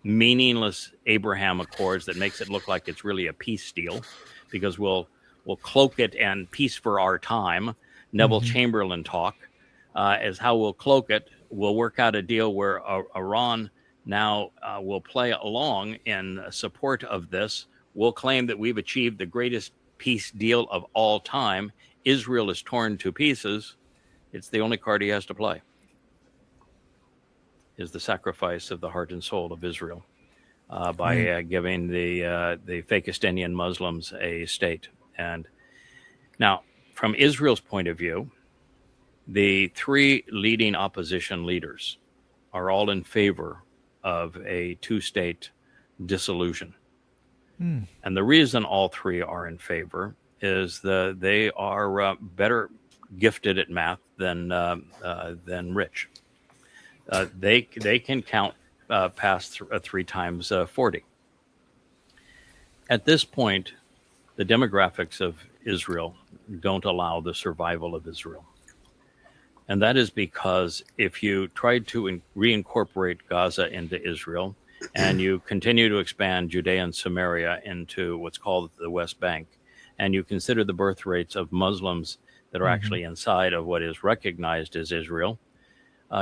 meaningless Abraham Accords that makes it look like it's really a peace deal, because we'll cloak it and peace for our time. Neville Chamberlain talk is how we'll cloak it. We'll work out a deal where Iran now will play along in support of this. We'll claim that we've achieved the greatest peace deal of all time. Israel is torn to pieces. It's the only card he has to play, is the sacrifice of the heart and soul of Israel by giving the Fakistinian Muslims a state. And now, from Israel's point of view, the three leading opposition leaders are all in favor of a two-state dissolution. And the reason all three are in favor is they are better gifted at math than Rich. They can count past 3 times 40. At this point, the demographics of Israel don't allow the survival of Israel. And that is because if you tried to reincorporate Gaza into Israel, and you continue to expand Judea and Samaria into what's called the West Bank, and you consider the birth rates of Muslims that are actually inside of what is recognized as Israel,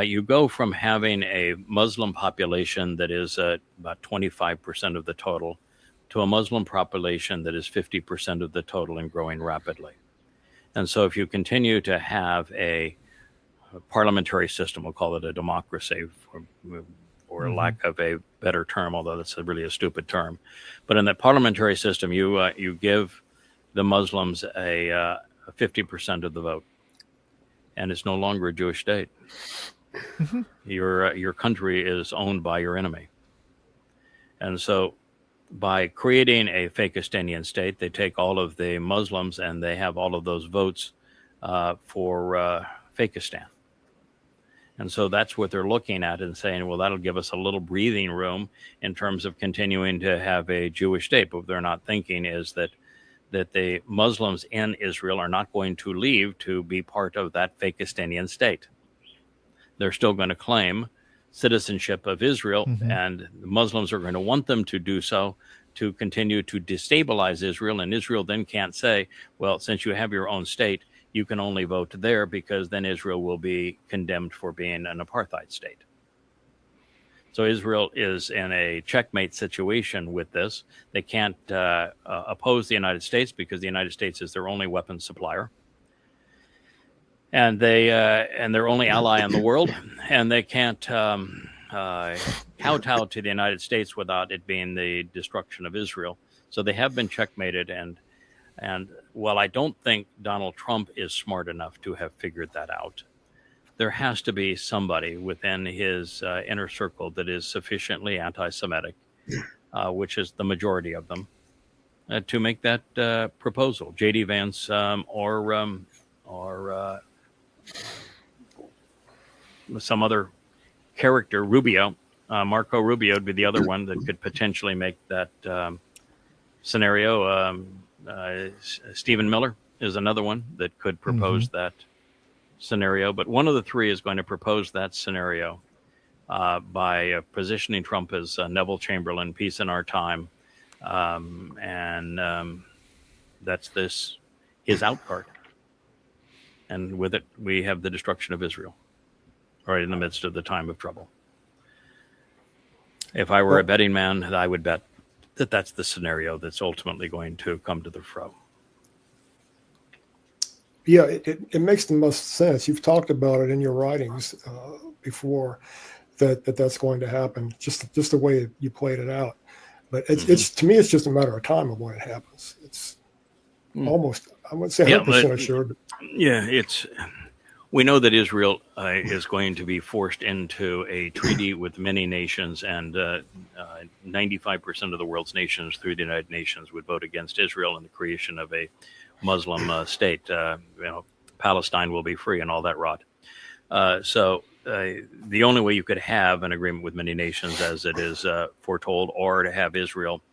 You go from having a Muslim population that is about 25% of the total to a Muslim population that is 50% of the total and growing rapidly. And so if you continue to have a parliamentary system, we'll call it a democracy for lack of a better term, although that's really a stupid term. But in that parliamentary system, you give the Muslims a 50% of the vote, and it's no longer a Jewish state. Your country is owned by your enemy. And so by creating a Fakistanian state, they take all of the Muslims and they have all of those votes for Fakistan. And so that's what they're looking at and saying, well, that'll give us a little breathing room in terms of continuing to have a Jewish state. But what they're not thinking is that the Muslims in Israel are not going to leave to be part of that Fakistanian state. They're still going to claim citizenship of Israel, and the Muslims are going to want them to do so to continue to destabilize Israel. And Israel then can't say, well, since you have your own state, you can only vote there, because then Israel will be condemned for being an apartheid state. So Israel is in a checkmate situation with this. They can't oppose the United States because the United States is their only weapons supplier. And and their only ally in the world, and they can't kowtow to the United States without it being the destruction of Israel. So they have been checkmated, and while I don't think Donald Trump is smart enough to have figured that out, there has to be somebody within his inner circle that is sufficiently anti-Semitic, which is the majority of them, to make that proposal. J.D. Vance or some other character, Rubio, Marco Rubio would be the other one that could potentially make that scenario. Stephen Miller is another one that could propose that scenario. But one of the three is going to propose that scenario by positioning Trump as Neville Chamberlain, peace in our time. That's his out card. And with it, we have the destruction of Israel right in the midst of the time of trouble. If I were a betting man, I would bet that that's the scenario that's ultimately going to come to the fore. Yeah, it makes the most sense. You've talked about it in your writings before that's going to happen, just the way you played it out. But it's to me, it's just a matter of time of when it happens. It's almost, I wouldn't say 100% assured. Yeah, we know that Israel is going to be forced into a treaty with many nations, and 95% of the world's nations through the United Nations would vote against Israel and the creation of a Muslim state. Palestine will be free and all that rot. So the only way you could have an agreement with many nations, as it is foretold, or to have Israel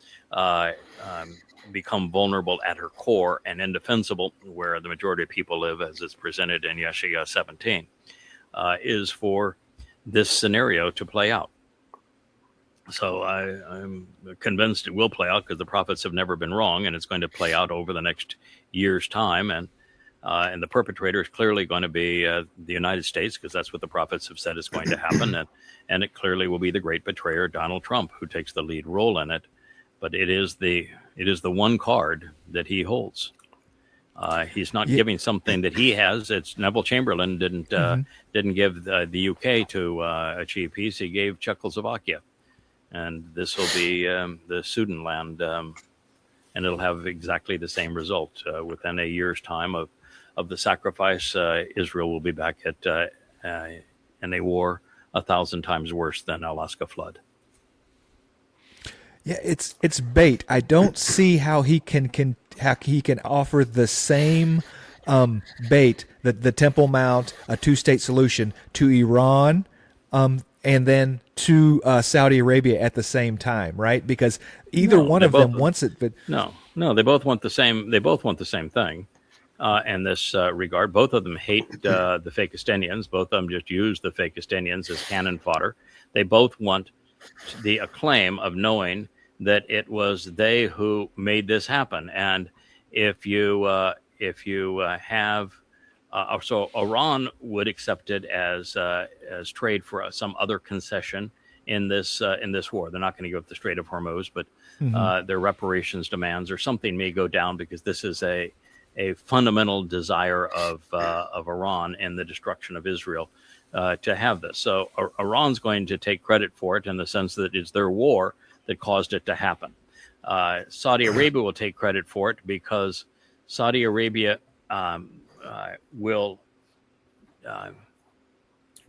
become vulnerable at her core and indefensible, where the majority of people live, as it's presented in Yasha'yah 17, is for this scenario to play out. So I'm convinced it will play out, because the prophets have never been wrong, and it's going to play out over the next year's time. And the perpetrator is clearly going to be the United States, because that's what the prophets have said is going to happen. And it clearly will be the great betrayer, Donald Trump, who takes the lead role in it. But it is the one card that he holds. He's not giving something that he has. It's Neville Chamberlain didn't give the UK to achieve peace. He gave Czechoslovakia, and this will be the Sudanland, and it'll have exactly the same result. Within a year's time of the sacrifice, Israel will be back in a war 1,000 times worse than Alaska flood. Yeah, it's bait. I don't see how he can offer the same bait, the Temple Mount, a two-state solution, to Iran, and then to Saudi Arabia at the same time, right? Because either one of them wants it, but no, they both want the same. They both want the same thing. In this regard, both of them hate the Fakistanians. Both of them just use the Fakistanians as cannon fodder. They both want the acclaim of knowing that it was they who made this happen. And if you have So Iran would accept it as trade for some other concession in this war. They're not going to give up the Strait of Hormuz, but their reparations demands or something may go down, because this is a fundamental desire of Iran and the destruction of Israel to have this. So Iran's going to take credit for it in the sense that it's their war that caused it to happen. Saudi Arabia will take credit for it because Saudi Arabia will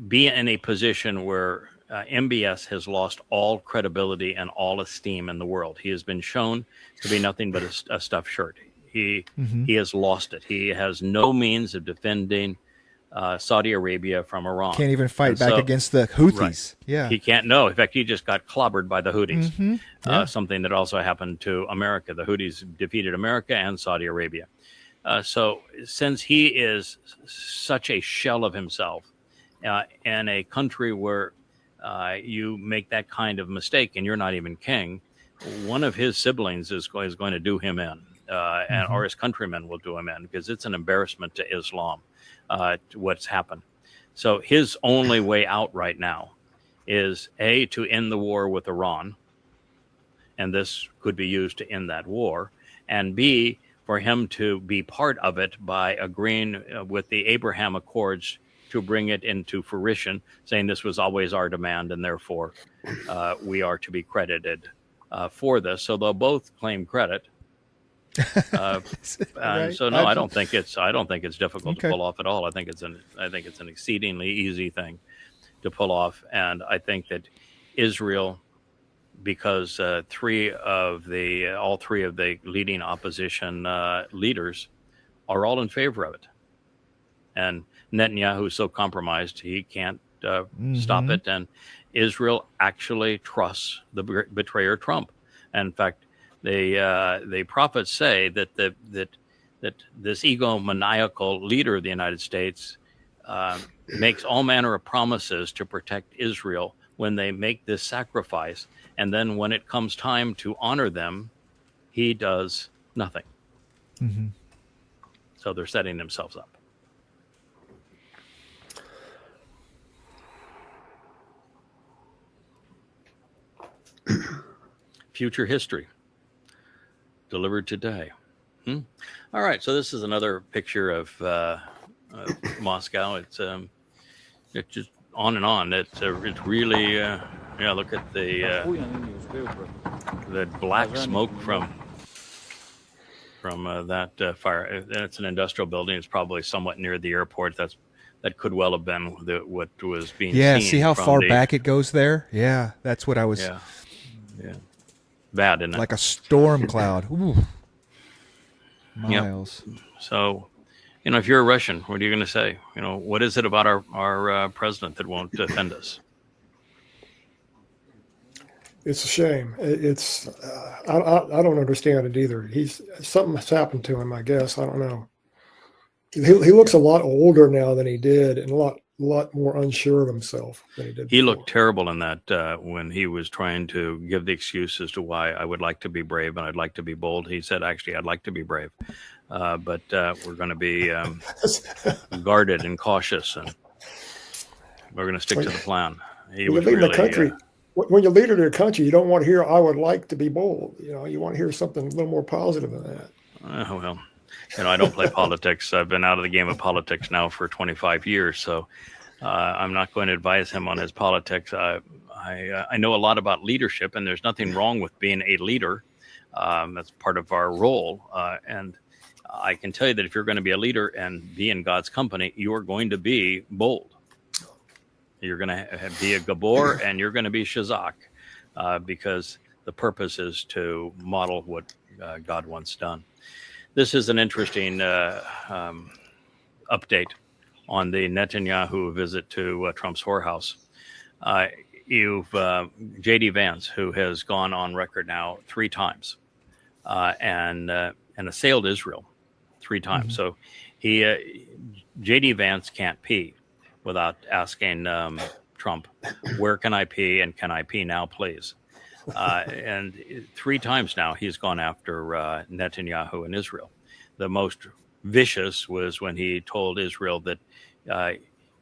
be in a position where MBS has lost all credibility and all esteem in the world. He has been shown to be nothing but a stuffed shirt. He has lost it. He has no means of defending Saudi Arabia from Iran. Can't even fight back against the Houthis. Right. Yeah. He can't. No, in fact, he just got clobbered by the Houthis. Yeah. Something that also happened to America. The Houthis defeated America and Saudi Arabia. So since he is such a shell of himself in a country where you make that kind of mistake and you're not even king, one of his siblings is going to do him in, or his countrymen will do him in, because it's an embarrassment to Islam, what's happened. So his only way out right now is A, to end the war with Iran, and this could be used to end that war, and B, for him to be part of it by agreeing with the Abraham Accords to bring it into fruition, saying this was always our demand and therefore we are to be credited for this. So they'll both claim credit. Right. So no, I don't think it's difficult to pull off at all. I think it's an exceedingly easy thing to pull off, and I think that Israel, because all three of the leading opposition leaders are all in favor of it, and Netanyahu is so compromised he can't stop it, and Israel actually trusts the betrayer Trump. And in fact, the prophets say that this egomaniacal leader of the United States makes all manner of promises to protect Israel when they make this sacrifice, and then when it comes time to honor them, he does nothing. So they're setting themselves up. Future history delivered today. All right, so this is another picture of Moscow. It's just on and on. It's really look at the black smoke from that fire. And it's an industrial building. It's probably somewhat near the airport. That could well have been what was being seen. Yeah, see how far back it goes there? Yeah, that's what I was. Yeah. Bad, isn't it? Like a storm cloud. Ooh. Miles. Yep. So, if you're a Russian, what are you going to say? What is it about our president that won't defend us? It's a shame. It's I don't understand it either. Something has happened to him, I guess. I don't know. He looks a lot older now than he did, and a lot more unsure of himself than he did. He looked terrible in that when he was trying to give the excuse as to why I would like to be brave and I'd like to be bold. He said, actually, I'd like to be brave, but we're going to be guarded and cautious, and we're going to stick to the plan. He was really, the country. When you're leader of your country, you don't want to hear, I would like to be bold. You want to hear something a little more positive than that. Well, I don't play politics. I've been out of the game of politics now for 25 years, so I'm not going to advise him on his politics. I know a lot about leadership, and there's nothing wrong with being a leader. That's part of our role. And I can tell you that if you're going to be a leader and be in God's company, you're going to be bold. You're going to be a Gabor, and you're going to be Shazak, because the purpose is to model what God wants done. This is an interesting update on the Netanyahu visit to Trump's whorehouse. You've J.D. Vance, who has gone on record now 3 times and assailed Israel 3 times. So J.D. Vance can't pee without asking Trump, where can I pee, and can I pee now, please? And 3 times now he's gone after Netanyahu in Israel. The most vicious was when he told Israel that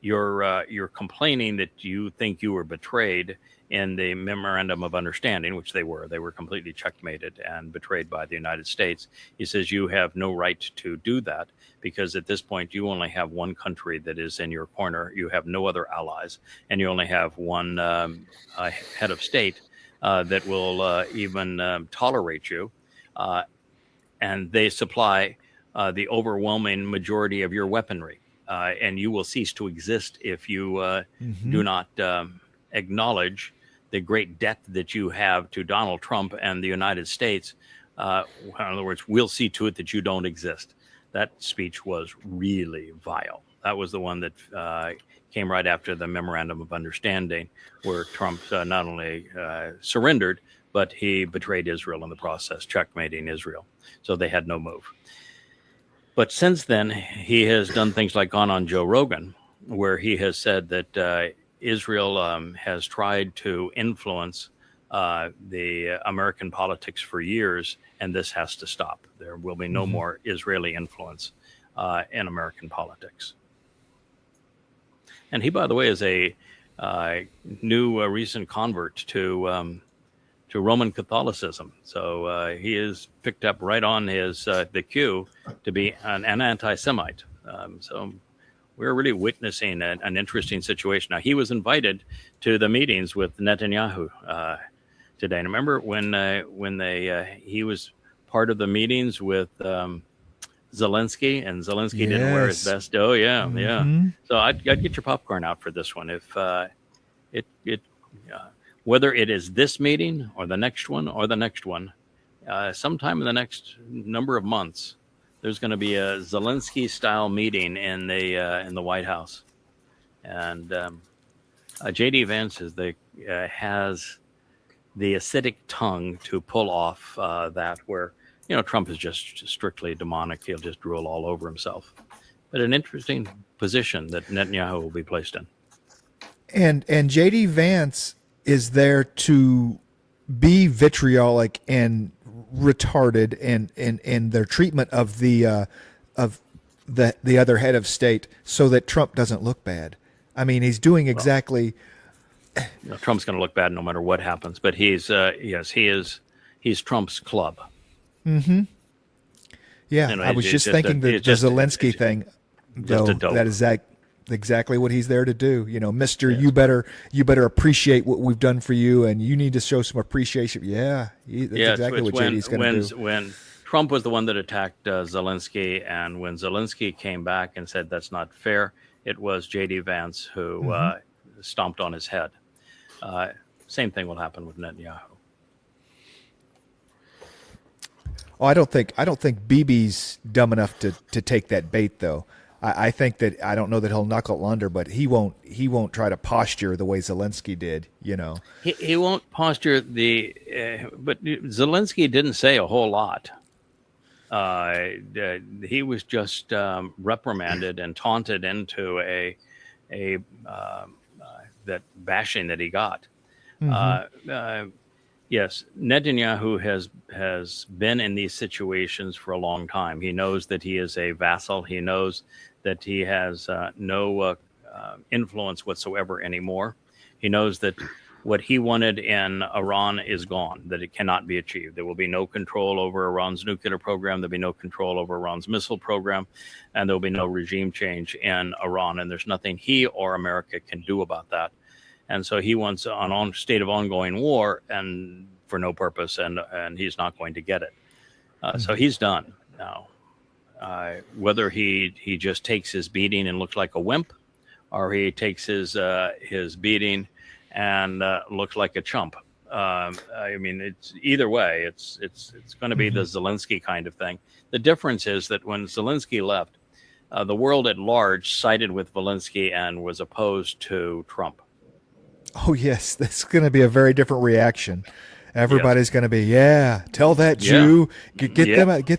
you're complaining that you think you were betrayed in the memorandum of understanding, which they were. They were completely checkmated and betrayed by the United States. He says you have no right to do that because at this point you only have one country that is in your corner. You have no other allies, and you only have one head of state that will even tolerate you. And they supply the overwhelming majority of your weaponry. And you will cease to exist if you do not acknowledge the great debt that you have to Donald Trump and the United States. In other words, we'll see to it that you don't exist. That speech was really vile. That was the one that came right after the Memorandum of Understanding, where Trump not only surrendered, but he betrayed Israel in the process, checkmating Israel. So they had no move. But since then, he has done things like gone on Joe Rogan, where he has said that Israel has tried to influence the American politics for years, and this has to stop. There will be no more Israeli influence in American politics. And he, by the way, is a new recent convert to Roman Catholicism. So he is picked up right on his the queue to be an anti-Semite. So we're really witnessing an interesting situation. Now, he was invited to the meetings with Netanyahu today. And remember when he was part of the meetings with Zelensky, and Zelensky didn't wear his best. Oh, yeah, yeah. So I'd get your popcorn out for this one. If whether it is this meeting or the next one or the next one, sometime in the next number of months, there's going to be a Zelensky-style meeting in the White House, and J.D. Vance has the acidic tongue to pull off that, where Trump is just strictly demonic. He'll just drool all over himself. But an interesting position that Netanyahu will be placed in. And J.D. Vance is there to be vitriolic and retarded in their treatment of the other head of state, so that Trump doesn't look bad. I mean, he's doing exactly. Trump's going to look bad no matter what happens. But he's he's Trump's club. Mm-hmm. Yeah, I was just thinking the Zelensky thing, though. That is exactly what he's there to do. Mister, you better appreciate what we've done for you, and you need to show some appreciation. Yeah, that's exactly what JD's going to do. When Trump was the one that attacked Zelensky, and when Zelensky came back and said that's not fair, it was J.D. Vance who stomped on his head. Same thing will happen with Netanyahu. Oh, I don't think Bibi's dumb enough to take that bait, though. I think that I don't know that he'll knuckle under, but he won't try to posture the way Zelensky did. He won't posture but Zelensky didn't say a whole lot. He was just reprimanded and taunted into that bashing that he got. Yes, Netanyahu has been in these situations for a long time. He knows that he is a vassal. He knows that he has no influence whatsoever anymore. He knows that what he wanted in Iran is gone, that it cannot be achieved. There will be no control over Iran's nuclear program. There'll be no control over Iran's missile program, and there'll be no regime change in Iran. And there's nothing he or America can do about that. And so he wants an state of ongoing war, and for no purpose, and he's not going to get it. So he's done now. Whether he just takes his beating and looks like a wimp, or he takes his beating and looks like a chump. I mean, it's either way. It's going to be the Zelensky kind of thing. The difference is that when Zelensky left, the world at large sided with Zelensky and was opposed to Trump. Oh, yes, that's going to be a very different reaction. Everybody's going to be, tell that Jew, get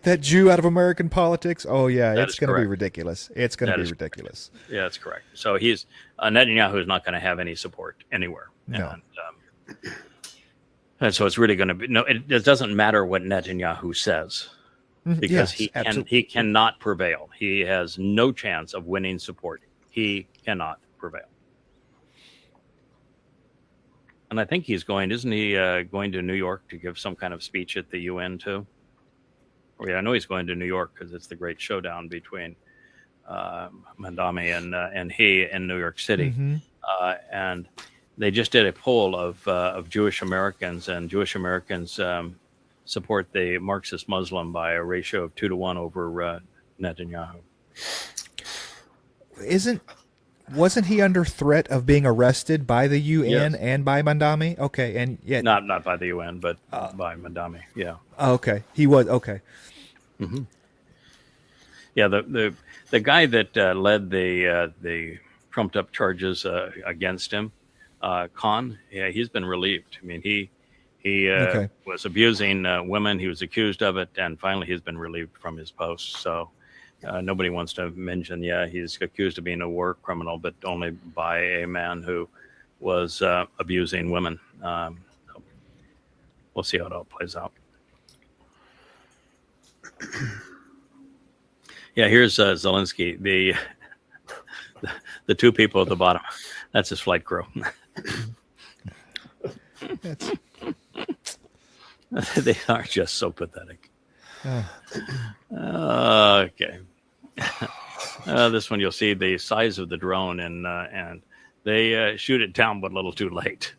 that Jew out of American politics. Oh, yeah, it's going to be ridiculous. It's going to be ridiculous. Yeah, that's correct. So Netanyahu is not going to have any support anywhere. No. And so it's really going to be, it doesn't matter what Netanyahu says. because Yes, absolutely. he cannot prevail. He has no chance of winning support. He cannot prevail. And I think he's going, isn't he going to New York to give some kind of speech at the UN too? Or yeah, I know he's going to New York because it's the great showdown between Mandami and he in New York City. And they just did a poll of Jewish Americans, and Jewish Americans support the Marxist Muslim by a ratio of 2-1 over Netanyahu. Wasn't he under threat of being arrested by the UN Yes. and by Mandami? Okay, and yet Not by the UN, but by Mandami. Yeah. okay, he was okay. Yeah, the guy that led the trumped up charges against him, Khan, yeah, he's been relieved. I mean, he Okay. was abusing women. He was accused of it, and finally he's been relieved from his post. So nobody wants to mention, yeah, he's accused of being a war criminal, but only by a man who was abusing women. So we'll see how it all plays out. Yeah, here's Zelensky, the two people at the bottom. That's his flight crew. They are just so pathetic. Okay. This one you'll see the size of the drone, and they shoot it down, but a little too late.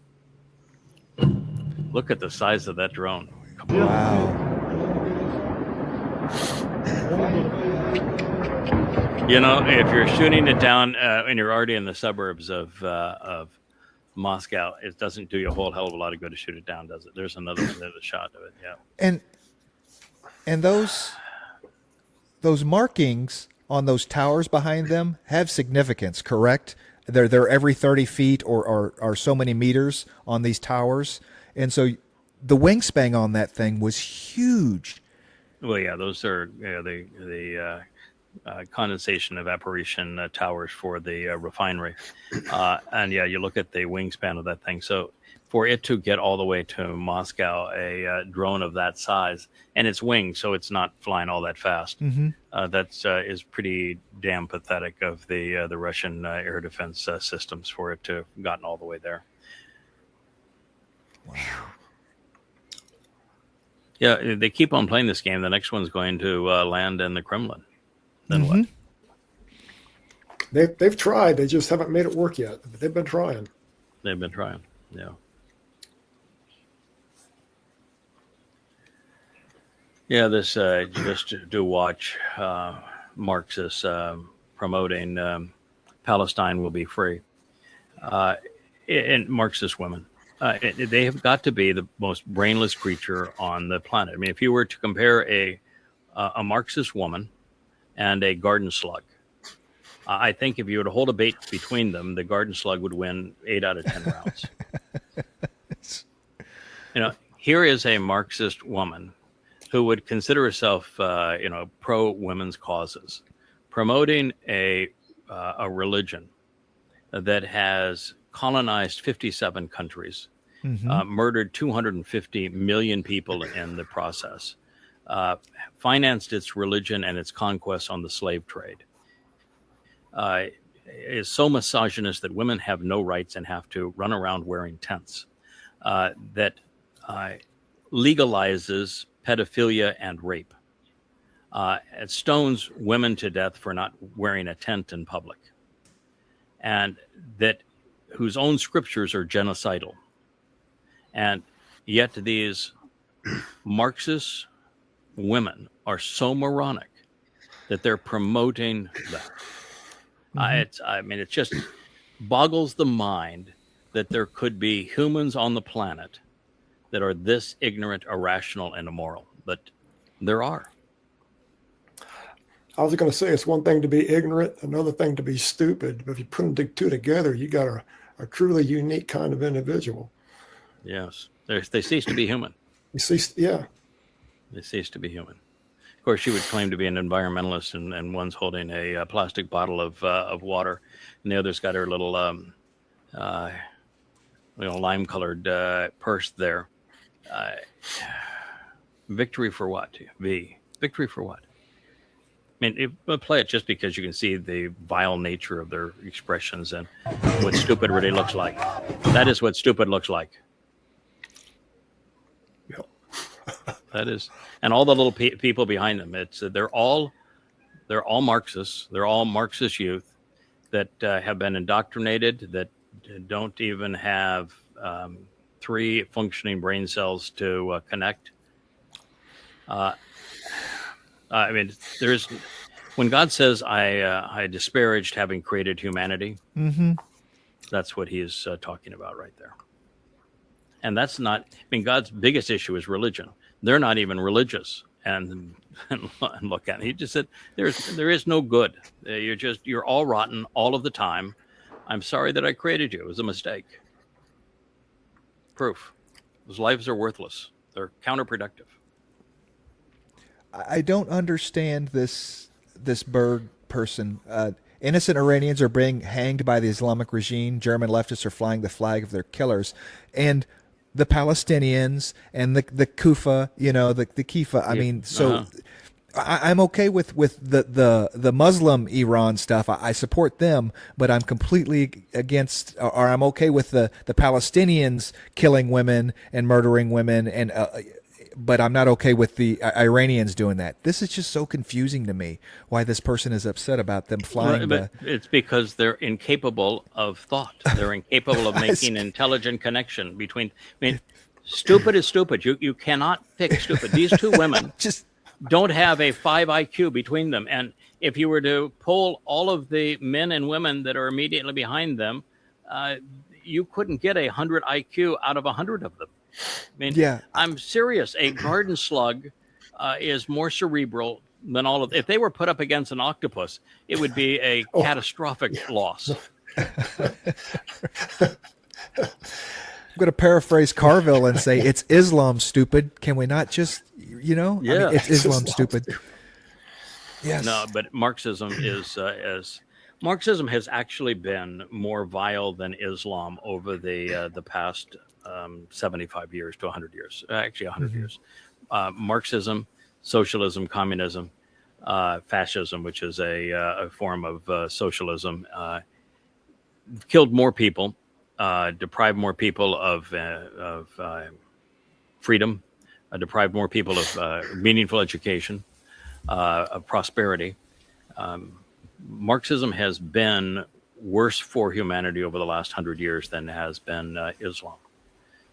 Look at the size of that drone. Wow. You know, if you're shooting it down and you're already in the suburbs of Moscow, it doesn't do you a whole hell of a lot of good to shoot it down, does it? There's another shot of it. Yeah. And those markings on those towers behind them have significance, correct? They're every 30 feet or so many meters on these towers, and so the wingspan on that thing was huge. Well, yeah, those are the condensation evaporation towers for the refinery, and yeah, you look at the wingspan of that thing. So for it to get all the way to Moscow, a drone of that size, and it's winged, so it's not flying all that fast. That is pretty damn pathetic of the Russian air defense systems for it to have gotten all the way there. Wow. Yeah, they keep on playing this game. The next one's going to land in the Kremlin. Then what? They've tried. They just haven't made it work yet. But they've been trying. They've been trying. Yeah. Yeah, this just to watch Marxists promoting Palestine will be free, and Marxist women. They have got to be the most brainless creature on the planet. I mean, if you were to compare a Marxist woman and a garden slug, I think if you were to hold a debate between them, the garden slug would win 8 out of 10 rounds. You know, here is a Marxist woman who would consider herself, pro women's causes, promoting a religion that has colonized 57 countries, murdered 250 million people in the process, financed its religion and its conquests on the slave trade, is so misogynist that women have no rights and have to run around wearing tents, that legalizes pedophilia and rape, it stones women to death for not wearing a tent in public, and that whose own scriptures are genocidal. And yet these Marxist women are so moronic that they're promoting that. It just boggles the mind that there could be humans on the planet that are this ignorant, irrational, and immoral. But there are. I was going to say it's one thing to be ignorant, another thing to be stupid. But if you put them two together, you got a truly unique kind of individual. Yes, they cease to be human. You see, yeah. They cease to be human. Of course, she would claim to be an environmentalist, and one's holding a plastic bottle of water, and the other's got her little lime-colored purse there. Victory for what? V. Victory for what? I mean, we'll play it just because you can see the vile nature of their expressions and what stupid really looks like. That is what stupid looks like. Yep. That is, and all the little people behind them. They're all Marxists. They're all Marxist youth that have been indoctrinated, that don't even have 3 functioning brain cells to connect. I mean, when God says, I disparaged having created humanity, that's what he is talking about right there. And that's not, I mean, God's biggest issue is religion. They're not even religious. And look at it. He just said, there is no good. You're all rotten all of the time. I'm sorry that I created you. It was a mistake. Proof. Those lives are worthless. They're counterproductive. I don't understand this Berg person. Innocent Iranians are being hanged by the Islamic regime. German leftists are flying the flag of their killers, and the Palestinians and the Kufa, the Kifa. I mean, so I'm okay with the Muslim Iran stuff. I support them, but I'm completely against, or I'm okay with the Palestinians killing women and murdering women, and but I'm not okay with the Iranians doing that. This is just so confusing to me. Why this person is upset about them flying? But it's because they're incapable of thought. They're incapable of making intelligent connection between. I mean, stupid is stupid. You cannot pick stupid. These two women don't have a 5 IQ between them. And if you were to poll all of the men and women that are immediately behind them, you couldn't get 100 IQ out of 100 of them. I mean, I'm serious. A garden slug is more cerebral than all of. If they were put up against an octopus, it would be a catastrophic loss. I'm going to paraphrase Carville and say, it's Islam, stupid. Can we not just, I mean, it's Islam, stupid. Yes. No, but Marxism Marxism has actually been more vile than Islam over the past 75 years to 100 years, actually 100 years. Marxism, socialism, communism, fascism, which is a form of socialism, killed more people, deprived more people of freedom, deprived more people of meaningful education, of prosperity. Marxism has been worse for humanity over the last 100 years than has been Islam.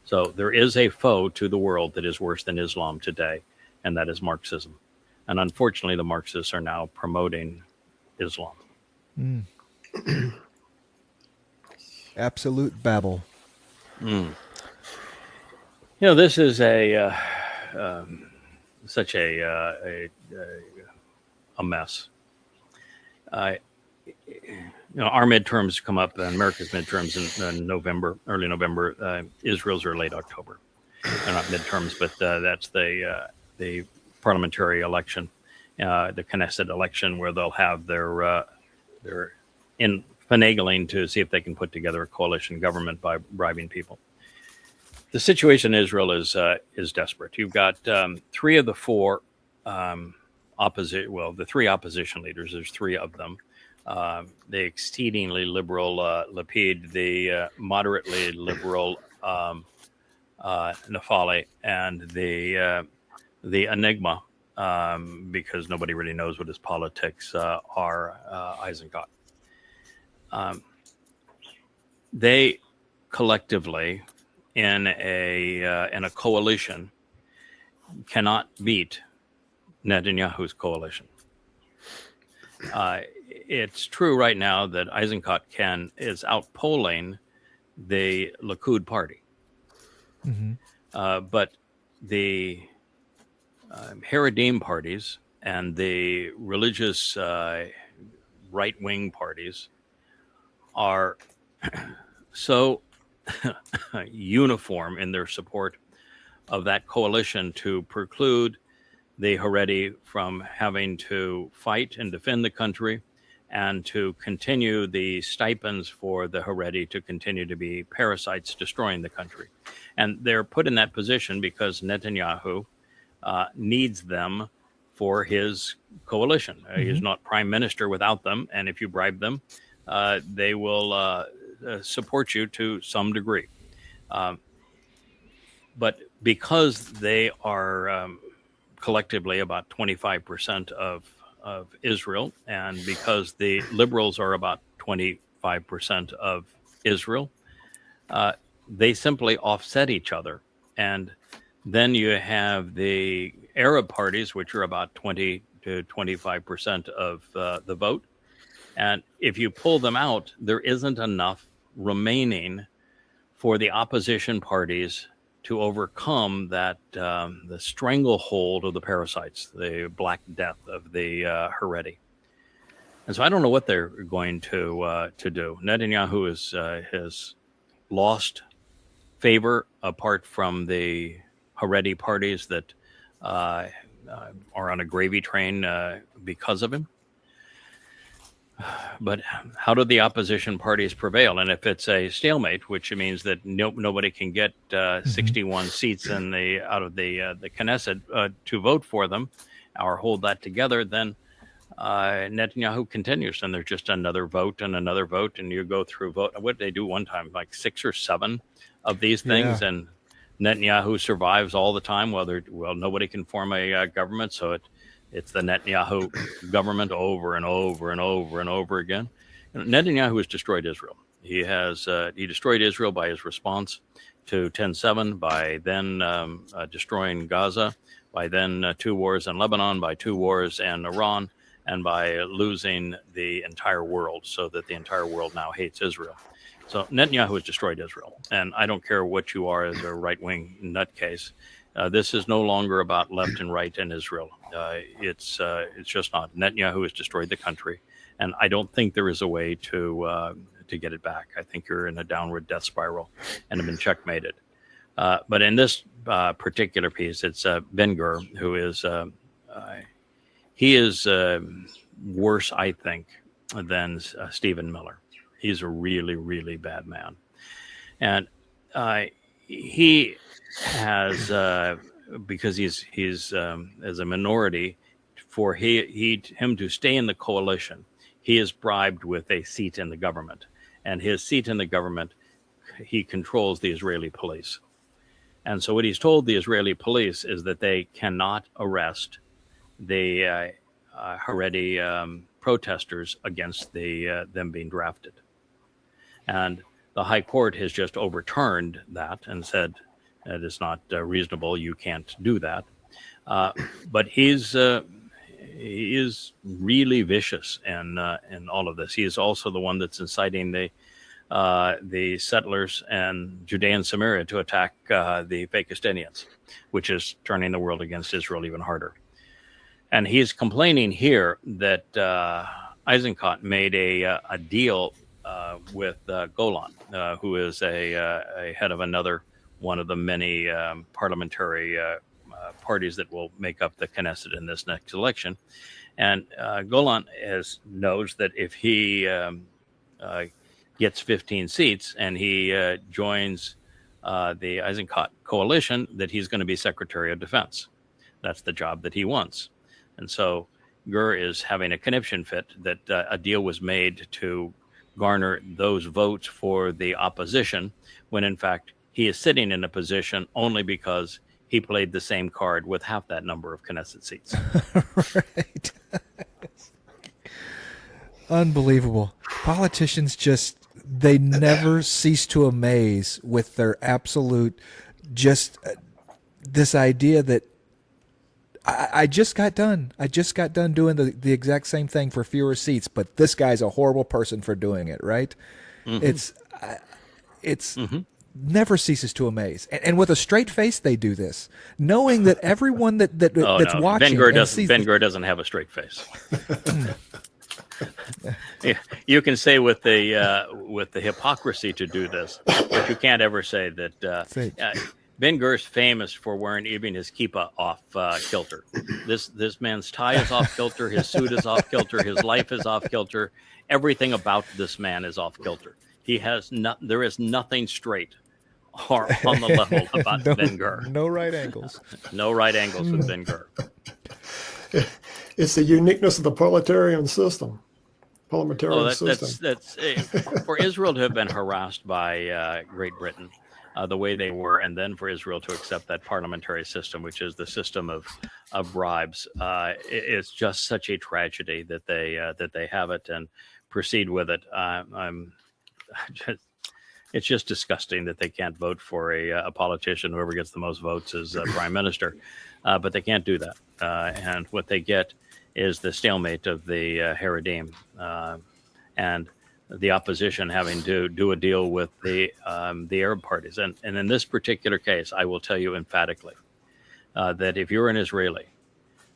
So there is a foe to the world that is worse than Islam today, and that is Marxism. And unfortunately, the Marxists are now promoting Islam. Absolute babble. This is such a mess. Our midterms come up, and America's midterms in November, early November. Israel's are late October. They're not midterms, but that's the parliamentary election, the Knesset election, where they'll have their finagling to see if they can put together a coalition government by bribing people. The situation in Israel is desperate. You've got 3 of the 4 the 3 opposition leaders. There's 3 of them. The exceedingly liberal Lapid, the moderately liberal Naftali, and the Enigma, because nobody really knows what his politics are, Eisenkot. They collectively, in a coalition, cannot beat Netanyahu's coalition. It's true right now that Eisenkot is outpolling the Likud party. But the Haredim parties and the religious right-wing parties are so uniform in their support of that coalition to preclude the Haredi from having to fight and defend the country, and to continue the stipends for the Haredi to continue to be parasites destroying the country. And they're put in that position because Netanyahu needs them for his coalition. He's not prime minister without them, and if you bribe them, they will support you to some degree. But because they are collectively about 25% of Israel, and because the liberals are about 25% of Israel, they simply offset each other. And then you have the Arab parties, which are about 20 to 25% of the vote. And if you pull them out, there isn't enough remaining for the opposition parties to overcome that the stranglehold of the parasites, the Black Death of the Haredi. And so I don't know what they're going to do. Netanyahu has lost favor apart from the Haredi parties that are on a gravy train because of him. But how do the opposition parties prevail? And if it's a stalemate, which means that nobody can get 61 seats out of the Knesset to vote for them or hold that together, then Netanyahu continues, and there's just another vote, and you go through vote. What did they do one time? Like 6 or 7 of these things, and Netanyahu survives all the time. Well, nobody can form a government, so it's the Netanyahu government over and over and over and over again. Netanyahu has destroyed Israel. He destroyed Israel by his response to 10/7, by then destroying Gaza, by then 2 wars in Lebanon, by 2 wars in Iran, and by losing the entire world, so that the entire world now hates Israel. So Netanyahu has destroyed Israel. And I don't care what you are as a right-wing nutcase. This is no longer about left and right in Israel. It's just not. Netanyahu has destroyed the country, and I don't think there is a way to get it back. I think you're in a downward death spiral and have been checkmated. But in this particular piece, it's Ben-Gvir, who is he is worse, I think, than Stephen Miller. He's a really, really bad man, and he has because he's as a minority, for him to stay in the coalition, he is bribed with a seat in the government, and his seat in the government, he controls the Israeli police. And so what he's told the Israeli police is that they cannot arrest the Haredi protesters against them being drafted. And the High Court has just overturned that and said that it's not reasonable. You can't do that. But he is really vicious in all of this. He is also the one that's inciting the settlers and Judea and Samaria to attack the Palestinians, which is turning the world against Israel even harder. And he's complaining here that Eisenkot made a deal with Golan, who is a head of another one of the many parliamentary parties that will make up the Knesset in this next election. And Golan knows that if he gets 15 seats and he joins the Eisenkot coalition, that he's going to be Secretary of Defense. That's the job that he wants. And so Gvir is having a conniption fit that a deal was made to garner those votes for the opposition, when in fact he is sitting in a position only because he played the same card with half that number of Knesset seats. Right. Unbelievable. Politicians they never cease to amaze with their absolute, this idea that I just got done. I just got done doing the exact same thing for fewer seats, but this guy's a horrible person for doing it, right? Mm-hmm. It's never ceases to amaze. And with a straight face, they do this, knowing that everyone that's watching. Ben-Gvir doesn't have a straight face. Yeah, you can say with the hypocrisy to do this, but you can't ever say that. Ben-Gvir's famous for wearing even his kippah off kilter. This man's tie is off kilter. His suit is off kilter. His life is off kilter. Everything about this man is off kilter. There is nothing straight or on the level about Ben-Gvir. No right angles. No right angles with Ben-Gvir. It's the uniqueness of the parliamentarian system. That's for Israel to have been harassed by Great Britain the way they were, and then for Israel to accept that parliamentary system, which is the system of bribes. It's just such a tragedy that they have it and proceed with it. It's just disgusting that they can't vote for a politician. Whoever gets the most votes is prime minister, but they can't do that. And what they get is the stalemate of the Haredim and the opposition having to do a deal with the Arab parties. And in this particular case, I will tell you emphatically that if you're an Israeli,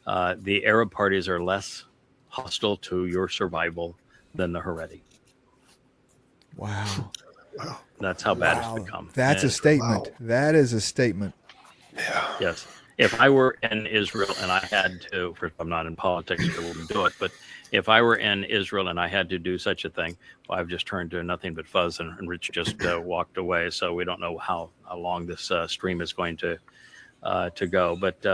the Arab parties are less hostile to your survival than the Haredi. Wow. That's how bad it's become. That's a statement. Wow. That is a statement. Yeah. Yes. If I were in Israel and I had to, first, I'm not in politics, so I wouldn't do it, but if I were in Israel and I had to do such a thing, well, I've just turned to nothing but fuzz, and Rich just walked away. So we don't know how long this stream is going to go. But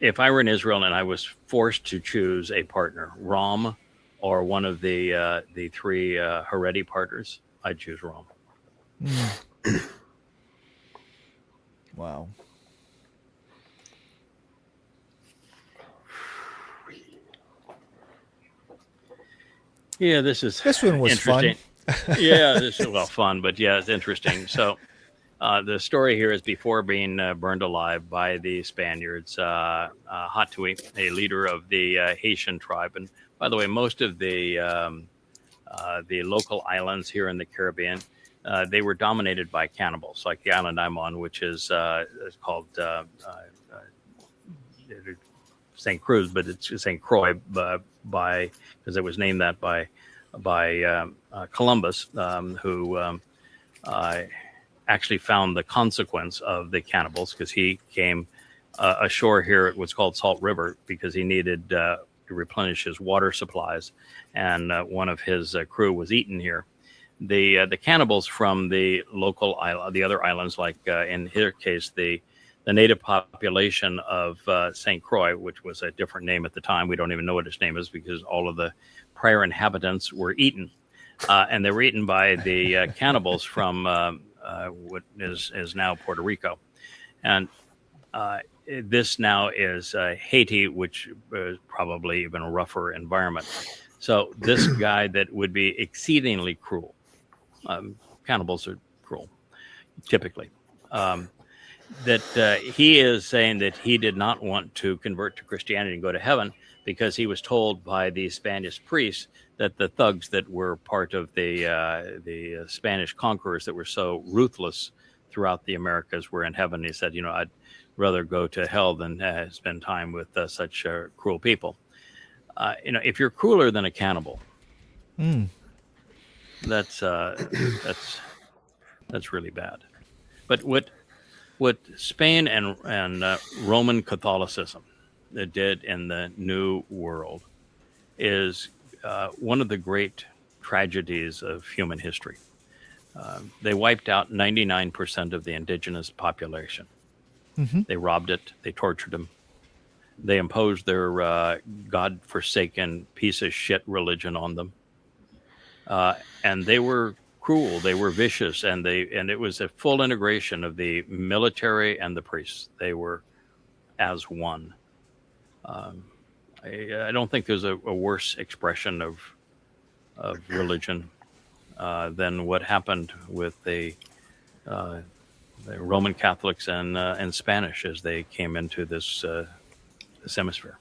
if I were in Israel and I was forced to choose a partner, Ram or one of the three Haredi partners, I'd choose Ram. Wow. Yeah, this one was interesting. Fun. Yeah, this is fun, but yeah, it's interesting. So the story here is before being burned alive by the Spaniards, Hatui, a leader of the Haitian tribe, and by the way, most of the local islands here in the Caribbean, they were dominated by cannibals, like the island I'm on, which is called St. Cruz, but it's St. Croix because it was named that by Columbus, who actually found the consequence of the cannibals because he came ashore here at what's called Salt River because he needed to replenish his water supplies, and one of his crew was eaten here. The cannibals from the local island, the other islands, like in his case, the native population of St. Croix, which was a different name at the time. We don't even know what its name is because all of the prior inhabitants were eaten. And they were eaten by the cannibals from what is now Puerto Rico. And this now is Haiti, which is probably even a rougher environment. So this guy that would be exceedingly cruel, cannibals are cruel, typically, that he is saying that he did not want to convert to Christianity and go to heaven because he was told by the Spanish priests that the thugs that were part of the Spanish conquerors that were so ruthless throughout the Americas were in heaven. He said, I'd rather go to hell than spend time with such cruel people. If you're crueler than a cannibal, that's really bad. But what Spain and Roman Catholicism did in the New World is one of the great tragedies of human history. They wiped out 99% of the indigenous population. Mm-hmm. They robbed it. They tortured them. They imposed their God-forsaken piece of shit religion on them. And they were cruel. They were vicious, and it was a full integration of the military and the priests. They were as one. I don't think there's a worse expression of religion than what happened with the Roman Catholics and Spanish as they came into this hemisphere.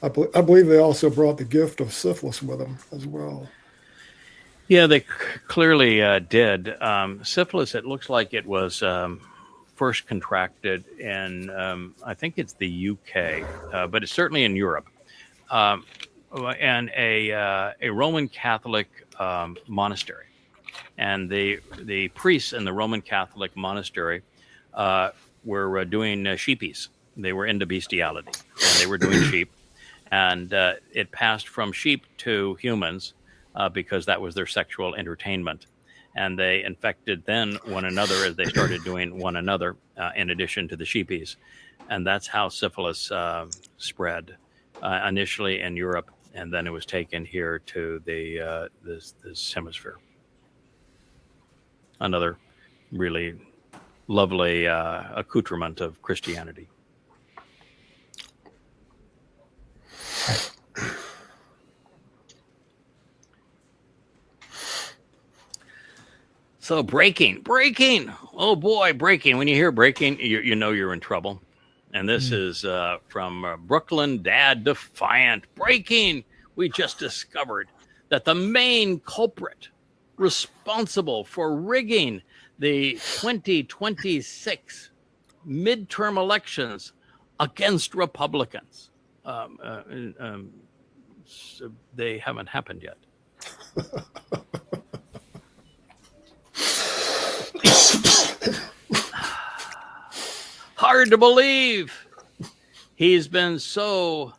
I believe they also brought the gift of syphilis with them as well. Yeah, they clearly did. Syphilis, it looks like it was first contracted in, I think it's the UK, but it's certainly in Europe. And a Roman Catholic monastery. And the priests in the Roman Catholic monastery were doing sheepies. They were into bestiality, and they were doing sheep. And it passed from sheep to humans because that was their sexual entertainment. And they infected then one another as they started doing one another in addition to the sheepies. And that's how syphilis spread initially in Europe, and then it was taken here to this hemisphere. Another really lovely accoutrement of Christianity. So breaking. Oh boy, breaking. When you hear breaking, you know you're in trouble. And this is from Brooklyn Dad Defiant. Breaking. We just discovered that the main culprit responsible for rigging the 2026 midterm elections against Republicans. So they haven't happened yet. Hard to believe. He's been so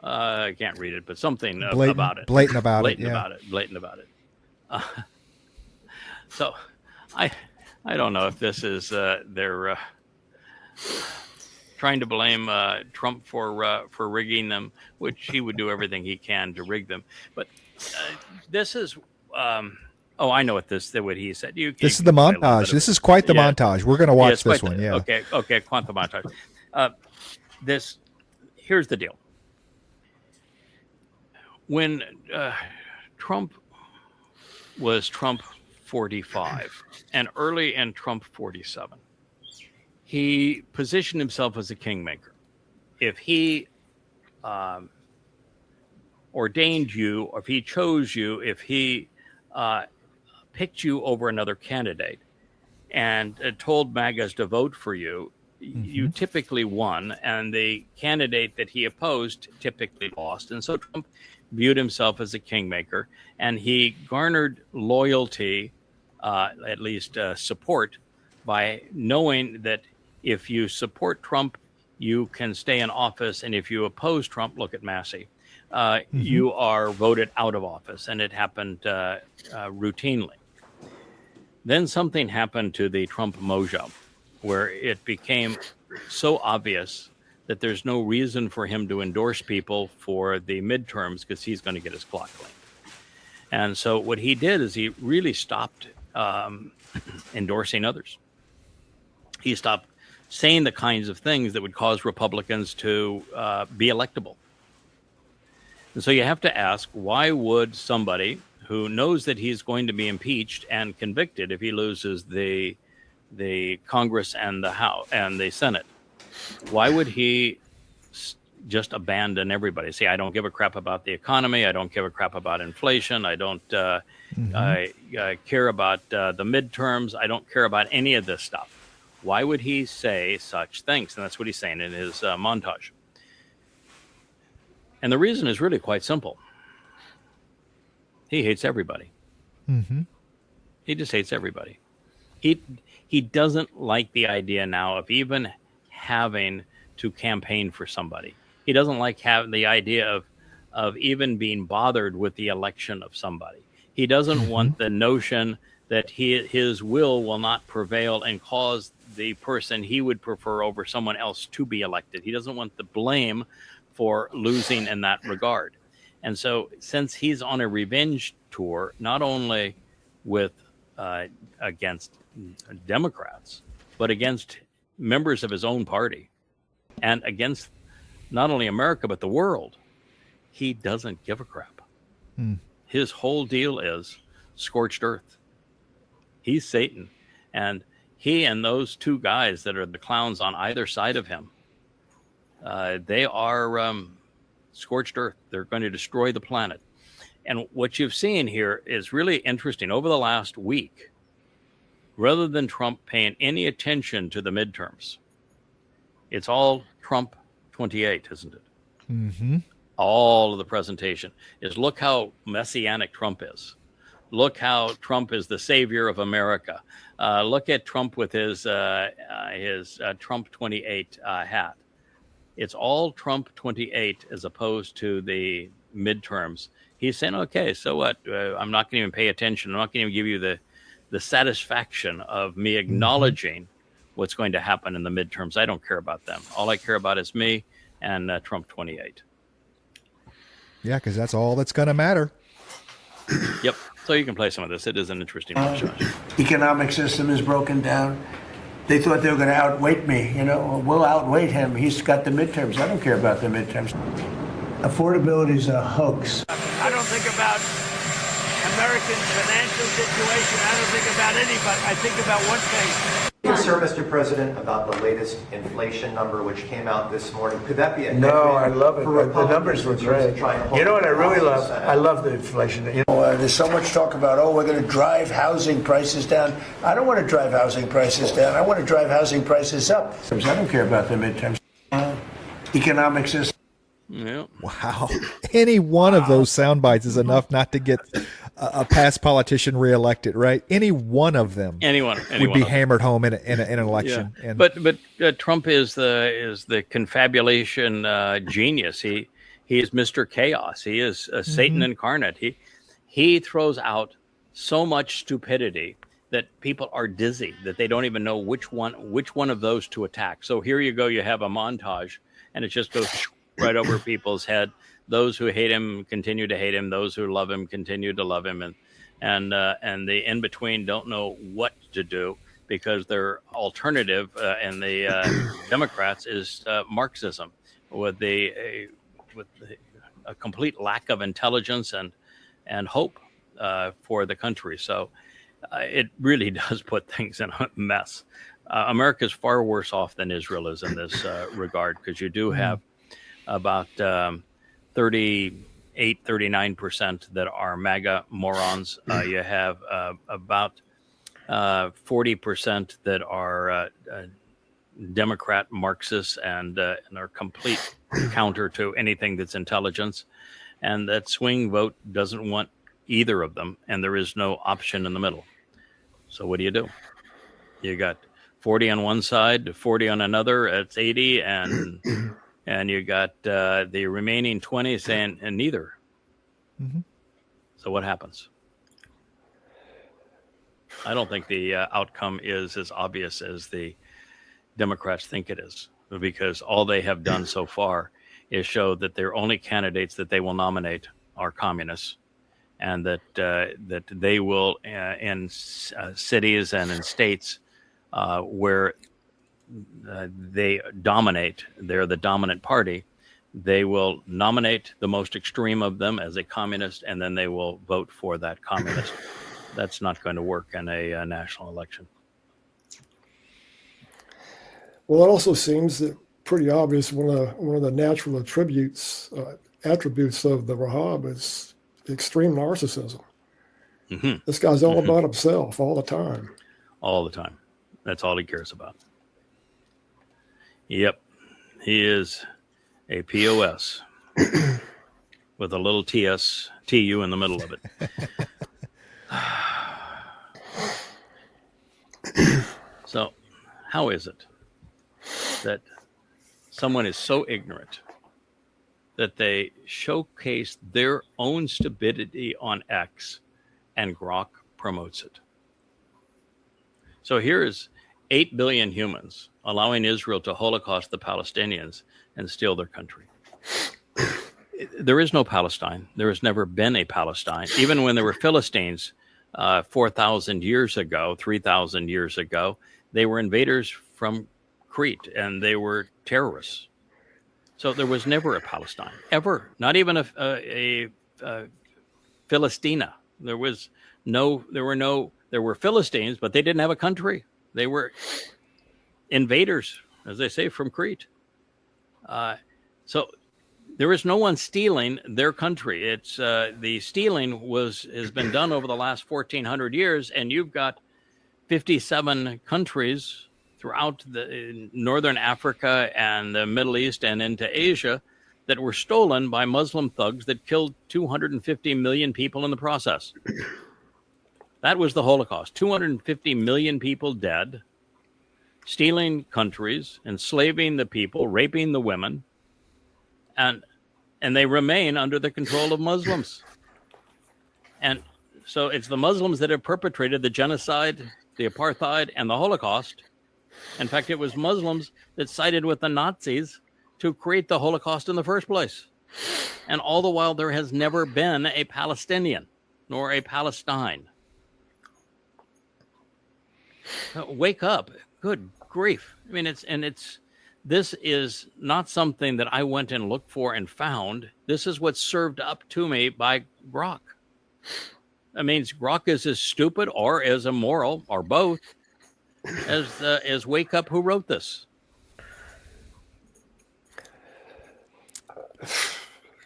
I can't read it, but something about it. Blatant about blatant it. About it. Blatant about it. So I don't know if this is they're trying to blame Trump for rigging them, which he would do everything he can to rig them. But this is oh, I know what he said. This is the montage. This is quite the montage. We're going to watch this one. Yeah. Okay, quite the montage. Here's the deal. When Trump was Trump 45 and early in Trump 47, he positioned himself as a kingmaker. If he ordained you, or if he chose you, if he picked you over another candidate and told MAGAs to vote for you, you typically won, and the candidate that he opposed typically lost. And so Trump viewed himself as a kingmaker, and he garnered loyalty, at least support, by knowing that if you support Trump, you can stay in office, and if you oppose Trump, look at Massey, you are voted out of office, and it happened routinely. Then something happened to the Trump mojo, where it became so obvious that there's no reason for him to endorse people for the midterms because he's going to get his clock cleaned. And so what he did is he really stopped endorsing others. He stopped saying the kinds of things that would cause Republicans to be electable. And so you have to ask, why would somebody who knows that he's going to be impeached and convicted if he loses the Congress and the House and the Senate, why would he just abandon everybody? Say, I don't give a crap about the economy. I don't give a crap about inflation. I don't I care about the midterms. I don't care about any of this stuff. Why would he say such things? And that's what he's saying in his montage. And the reason is really quite simple. He hates everybody. He just hates everybody. He doesn't like the idea now of even having to campaign for somebody. He doesn't like the idea of even being bothered with the election of somebody. He doesn't want the notion that his will not prevail and cause the person he would prefer over someone else to be elected. He doesn't want the blame for losing in that regard. And so since he's on a revenge tour, not only with against Democrats, but against members of his own party and against not only America, but the world, he doesn't give a crap. His whole deal is scorched earth. He's Satan. And he and those two guys that are the clowns on either side of him, they are scorched earth. They're going to destroy the planet. And what you've seen here is really interesting. Over the last week, rather than Trump paying any attention to the midterms, it's all Trump 28, isn't it? All of the presentation is, look how messianic Trump is. Look how Trump is the savior of America. Look at Trump with his Trump 28 hat. It's all Trump 28 as opposed to the midterms. He's saying, okay, so what? I'm not going to even pay attention. I'm not going to give you the satisfaction of me acknowledging what's going to happen in the midterms. I don't care about them. All I care about is me and Trump 28. Yeah, because that's all that's going to matter. Yep. So you can play some of this. It is an interesting montage. Economic system is broken down. They thought they were going to outweight me. We'll outweight him. He's got the midterms. I don't care about the midterms. Affordability is a hoax. I don't think about Americans' financial situation. I don't think about anybody. I think about one thing. Sir, Mr. President, about the latest inflation number which came out this morning. Could that be a No, I love it. for The numbers were Republicans great. to try and hold You know what I really the love? Senate? I love the inflation. There's so much talk about, we're going to drive housing prices down. I don't want to drive housing prices down. I want to drive housing prices up. I don't care about the midterms. Economic system. Yeah. Wow. Any one of those sound bites is enough not to get a past politician reelected, right? Any one of them Anyone would be of them. hammered home in an election. Yeah. And But Trump is the confabulation genius. He is Mr. Chaos. He is Satan incarnate. He throws out so much stupidity that people are dizzy, that they don't even know which one of those to attack. So here you go. You have a montage, and it just goes right over people's head. Those who hate him continue to hate him. Those who love him continue to love him, and the in between don't know what to do because their alternative and the Democrats is Marxism with a complete lack of intelligence and hope for the country. So it really does put things in a mess. America is far worse off than Israel is in this regard, because you do have about 39% that are MAGA morons. You have about 40% that are Democrat Marxists and are complete counter to anything that's intelligence. And that swing vote doesn't want either of them, and there is no option in the middle. So what do? You got 40 on one side, 40 on another. It's 80, and you got the remaining 20 saying and neither. Mm-hmm. So what happens? I don't think the outcome is as obvious as the Democrats think it is, because all they have done so far is show that their only candidates that they will nominate are communists, and that they will in cities and in states where they dominate, they're the dominant party, they will nominate the most extreme of them as a communist, and then they will vote for that communist. That's not going to work in a national election. Well, it also seems that pretty obvious one of the natural attributes of the Wahhab is extreme narcissism. Mm-hmm. This guy's all about himself all the time. All the time. That's all he cares about. Yep. He is a POS with a little TU in the middle of it. So, how is it that someone is so ignorant that they showcase their own stupidity on X and Grok promotes it? So here is 8 billion humans allowing Israel to Holocaust the Palestinians and steal their country. There is no Palestine. There has never been a Palestine. Even when there were Philistines 4,000 years ago, 3,000 years ago, they were invaders from Crete, and they were terrorists. So there was never a Palestine, ever. Not even a Philistina. There were Philistines, but they didn't have a country. They were invaders, as they say, from Crete. So there is no one stealing their country. It's the stealing has been done over the last 1,400 years, and you've got 57 countries throughout the northern Africa and the Middle East and into Asia that were stolen by Muslim thugs that killed 250 million people in the process. That was the Holocaust. 250 million people dead, stealing countries, enslaving the people, raping the women, and they remain under the control of Muslims. And so it's the Muslims that have perpetrated the genocide, the apartheid, and the Holocaust, In fact, it was Muslims that sided with the Nazis to create the Holocaust in the first place. And all the while, there has never been a Palestinian nor a Palestine. Wake up. Good grief. I mean, this is not something that I went and looked for and found. This is what's served up to me by Grok. That means Grok is as stupid or as immoral or both as Wake Up, who wrote this.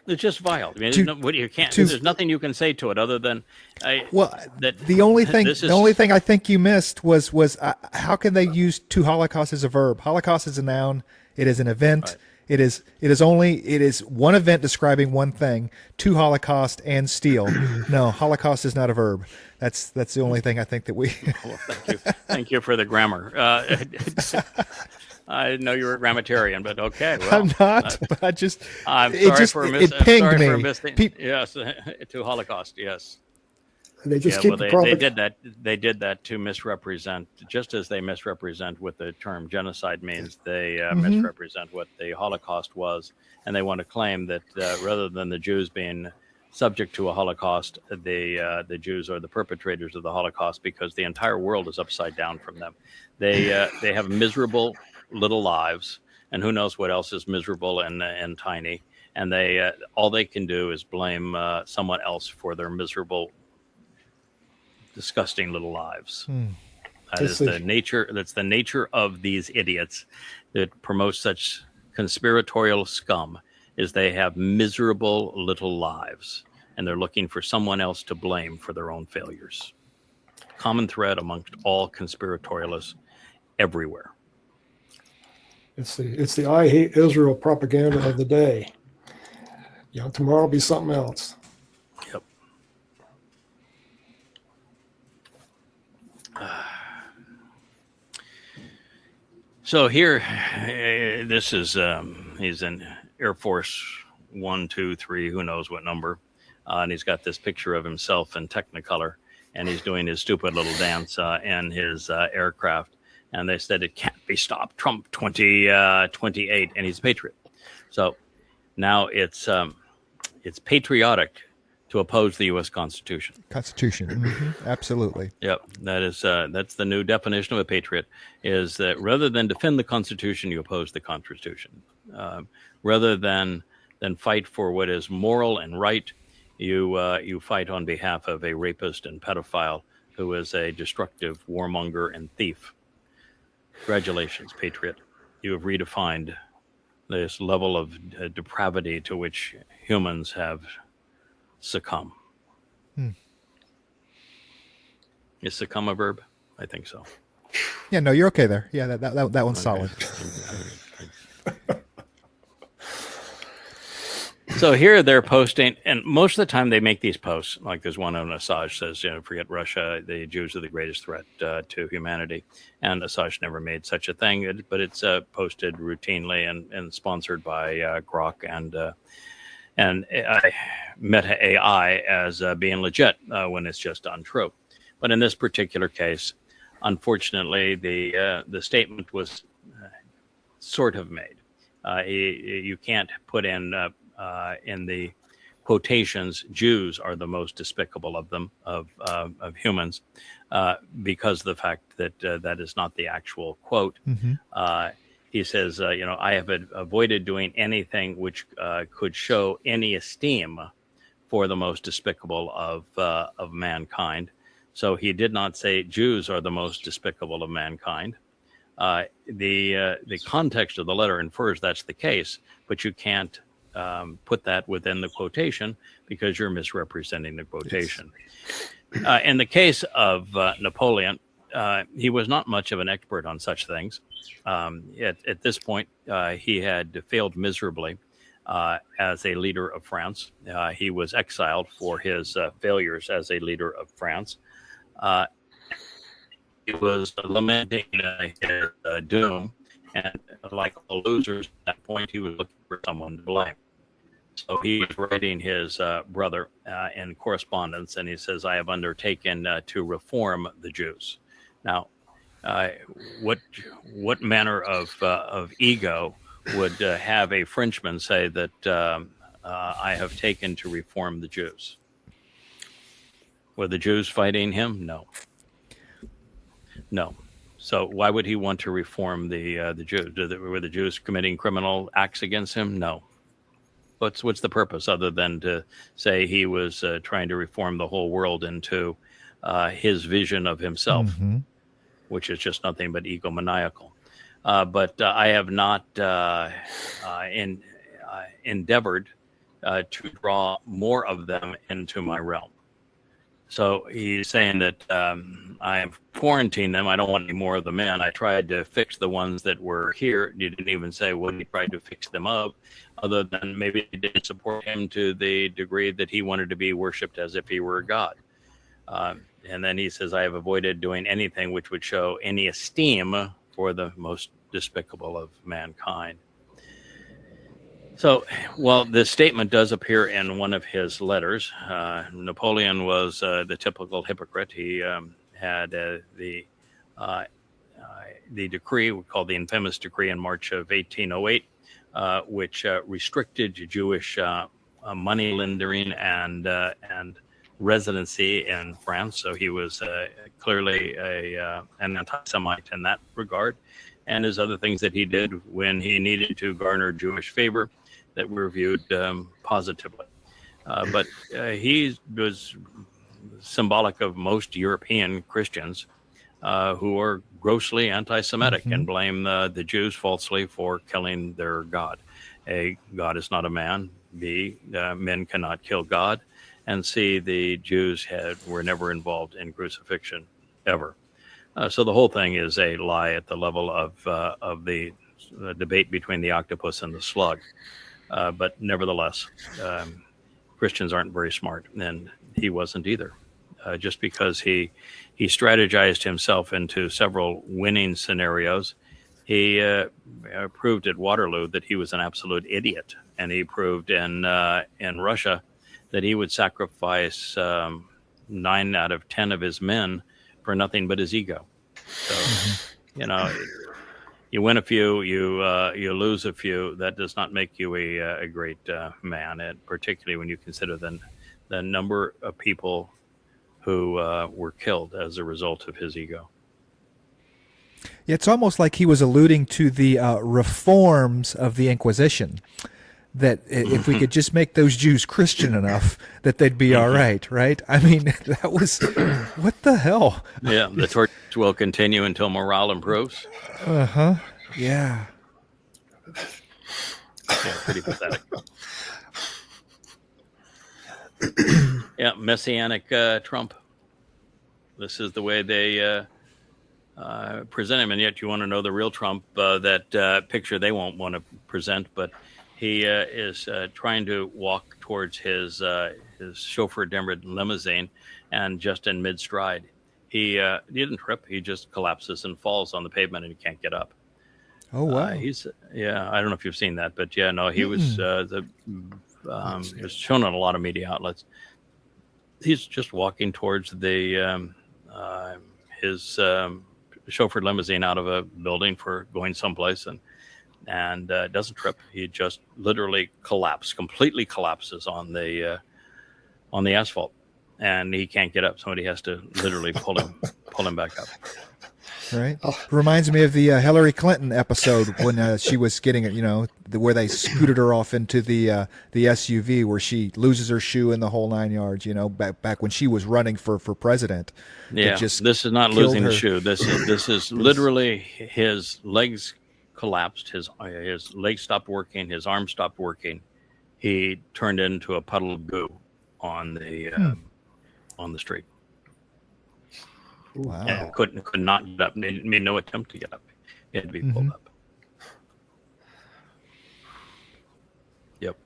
It's just vile. I mean, there's nothing you can say to it other than the only thing I think you missed was how can they use to Holocaust as a verb? Holocaust is a noun. It is an event. Right. It is one event describing one thing. To Holocaust and steal. No, Holocaust is not a verb. That's the only thing I think that we. Well, thank you for the grammar. I didn't know you were a grammarian, but okay. Well, I'm not. But I just. I'm it sorry just it pinged me. Yes, to Holocaust. Yes. They just keep they did that. They did that to misrepresent, just as they misrepresent what the term genocide means. They misrepresent what the Holocaust was, and they want to claim that rather than the Jews being subject to a Holocaust, the Jews are the perpetrators of the Holocaust because the entire world is upside down from them. They have miserable little lives, and who knows what else is miserable and tiny. And they all they can do is blame someone else for their miserable, disgusting little lives. That is the nature. That's the nature of these idiots that promote such conspiratorial scum. Is they have miserable little lives, and they're looking for someone else to blame for their own failures. Common thread amongst all conspiratorialists everywhere. It's the I hate Israel propaganda of the day. Tomorrow will be something else. Yep. So here, this is he's in Air Force 1, 2, 3, who knows what number, and he's got this picture of himself in Technicolor, and he's doing his stupid little dance in his aircraft. And they said it can't be stopped. Trump 2028, and he's a patriot. So now it's patriotic to oppose the U.S. Constitution. Absolutely. Yep, that's the new definition of a patriot. Is that rather than defend the Constitution, you oppose the Constitution. Rather than fight for what is moral and right, you fight on behalf of a rapist and pedophile who is a destructive warmonger and thief. Congratulations, patriot. You have redefined this level of depravity to which humans have succumbed. Is succumb a verb? I think so. Yeah, no, you're okay there. Yeah, that one's solid. So here they're posting, and most of the time they make these posts. Like there's one on Assange says, forget Russia, the Jews are the greatest threat to humanity. And Assange never made such a thing, but it's posted routinely and sponsored by Grok and Meta AI as being legit when it's just untrue. But in this particular case, unfortunately, the statement was sort of made. You can't put in the quotations, Jews are the most despicable of them, of humans, because of the fact that that is not the actual quote. He says, I have avoided doing anything which could show any esteem for the most despicable of mankind. So he did not say Jews are the most despicable of mankind. The context of the letter infers that's the case, but you can't put that within the quotation because you're misrepresenting the quotation. In the case of Napoleon, he was not much of an expert on such things. At this point, he had failed miserably as a leader of France. He was exiled for his failures as a leader of France. He was lamenting his doom, and like all losers at that point, he was looking for someone to blame. So he was writing his brother in correspondence, and he says, I have undertaken to reform the Jews. Now, what manner of ego would have a Frenchman say that I have taken to reform the Jews? Were the Jews fighting him? No. So why would he want to reform the Jews? Were the Jews committing criminal acts against him? No. What's the purpose other than to say he was trying to reform the whole world into his vision of himself, which is just nothing but egomaniacal. But I have not endeavored to draw more of them into my realm. So he's saying that I have quarantined them. I don't want any more of them in. I tried to fix the ones that were here. You didn't even say what he tried to fix them up, other than maybe they didn't support him to the degree that he wanted to be worshipped as if he were a god. And then he says, I have avoided doing anything which would show any esteem for the most despicable of mankind. So, well, this statement does appear in one of his letters. Napoleon was the typical hypocrite. He had the decree, we call the infamous decree in March of 1808, which restricted Jewish money lending and residency in France. So he was clearly an anti-Semite in that regard. And his other things that he did when he needed to garner Jewish favor that were viewed positively. But he was symbolic of most European Christians who are grossly anti-Semitic and blame the Jews falsely for killing their God. A, God is not a man. B, men cannot kill God. And C, the Jews were never involved in crucifixion ever. So the whole thing is a lie at the level of the debate between the octopus and the slug. But nevertheless, Christians aren't very smart, and he wasn't either. Just because he strategized himself into several winning scenarios, he proved at Waterloo that he was an absolute idiot, and he proved in Russia that he would sacrifice 9 out of 10 of his men for nothing but his ego. So, you win a few, you lose a few. That does not make you a great man, and particularly when you consider the number of people who were killed as a result of his ego. It's almost like he was alluding to the reforms of the Inquisition, that if we could just make those Jews Christian enough, that they'd be all right, right? I mean, that was, what the hell? Yeah, the torch will continue until morale improves. Uh-huh, yeah. Yeah, pretty pathetic. Yeah, Messianic Trump. This is the way they present him, and yet you want to know the real Trump, that picture they won't want to present, but he is trying to walk towards his chauffeur-demmed limousine, and just in mid-stride, he didn't trip. He just collapses and falls on the pavement, and he can't get up. Oh, wow. I don't know if you've seen that, but yeah, no, he was it was shown on a lot of media outlets. He's just walking towards the his chauffeur limousine out of a building for going someplace, and doesn't trip. He just literally completely collapses on the asphalt, and he can't get up. Somebody has to literally pull him back up. Right. Reminds me of the Hillary Clinton episode when she was getting, where they scooted her off into the SUV, where she loses her shoe in the whole 9 yards. Back when she was running for president. Yeah, this is not losing the shoe. This is literally his legs collapsed. His legs stopped working. His arms stopped working. He turned into a puddle of goo on the street. Wow. And could not get up. Made no attempt to get up. He had to be pulled up. Yep.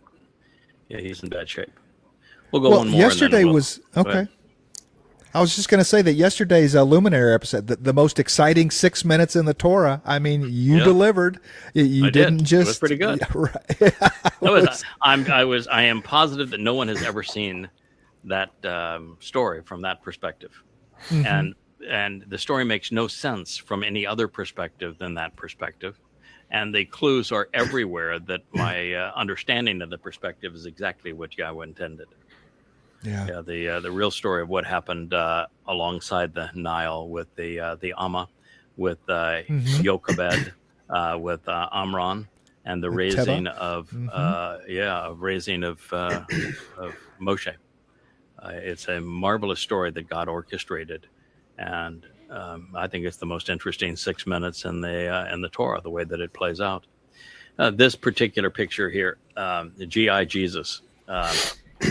Yeah, he's in bad shape. We'll go one more. Yesterday was okay. I was just going to say that yesterday's Luminary episode, the most exciting 6 minutes in the Torah. I mean, you delivered. You didn't just. It was pretty good. Right. I am positive that no one has ever seen that story from that perspective, and and the story makes no sense from any other perspective than that perspective. And the clues are everywhere that my understanding of the perspective is exactly what Yahweh intended. Yeah. The real story of what happened alongside the Nile with the Amma, with Jochebed, with Amram, and the raising of Moshe. It's a marvelous story that God orchestrated, and I think it's the most interesting 6 minutes in the Torah, the way that it plays out. This particular picture here, the GI Jesus.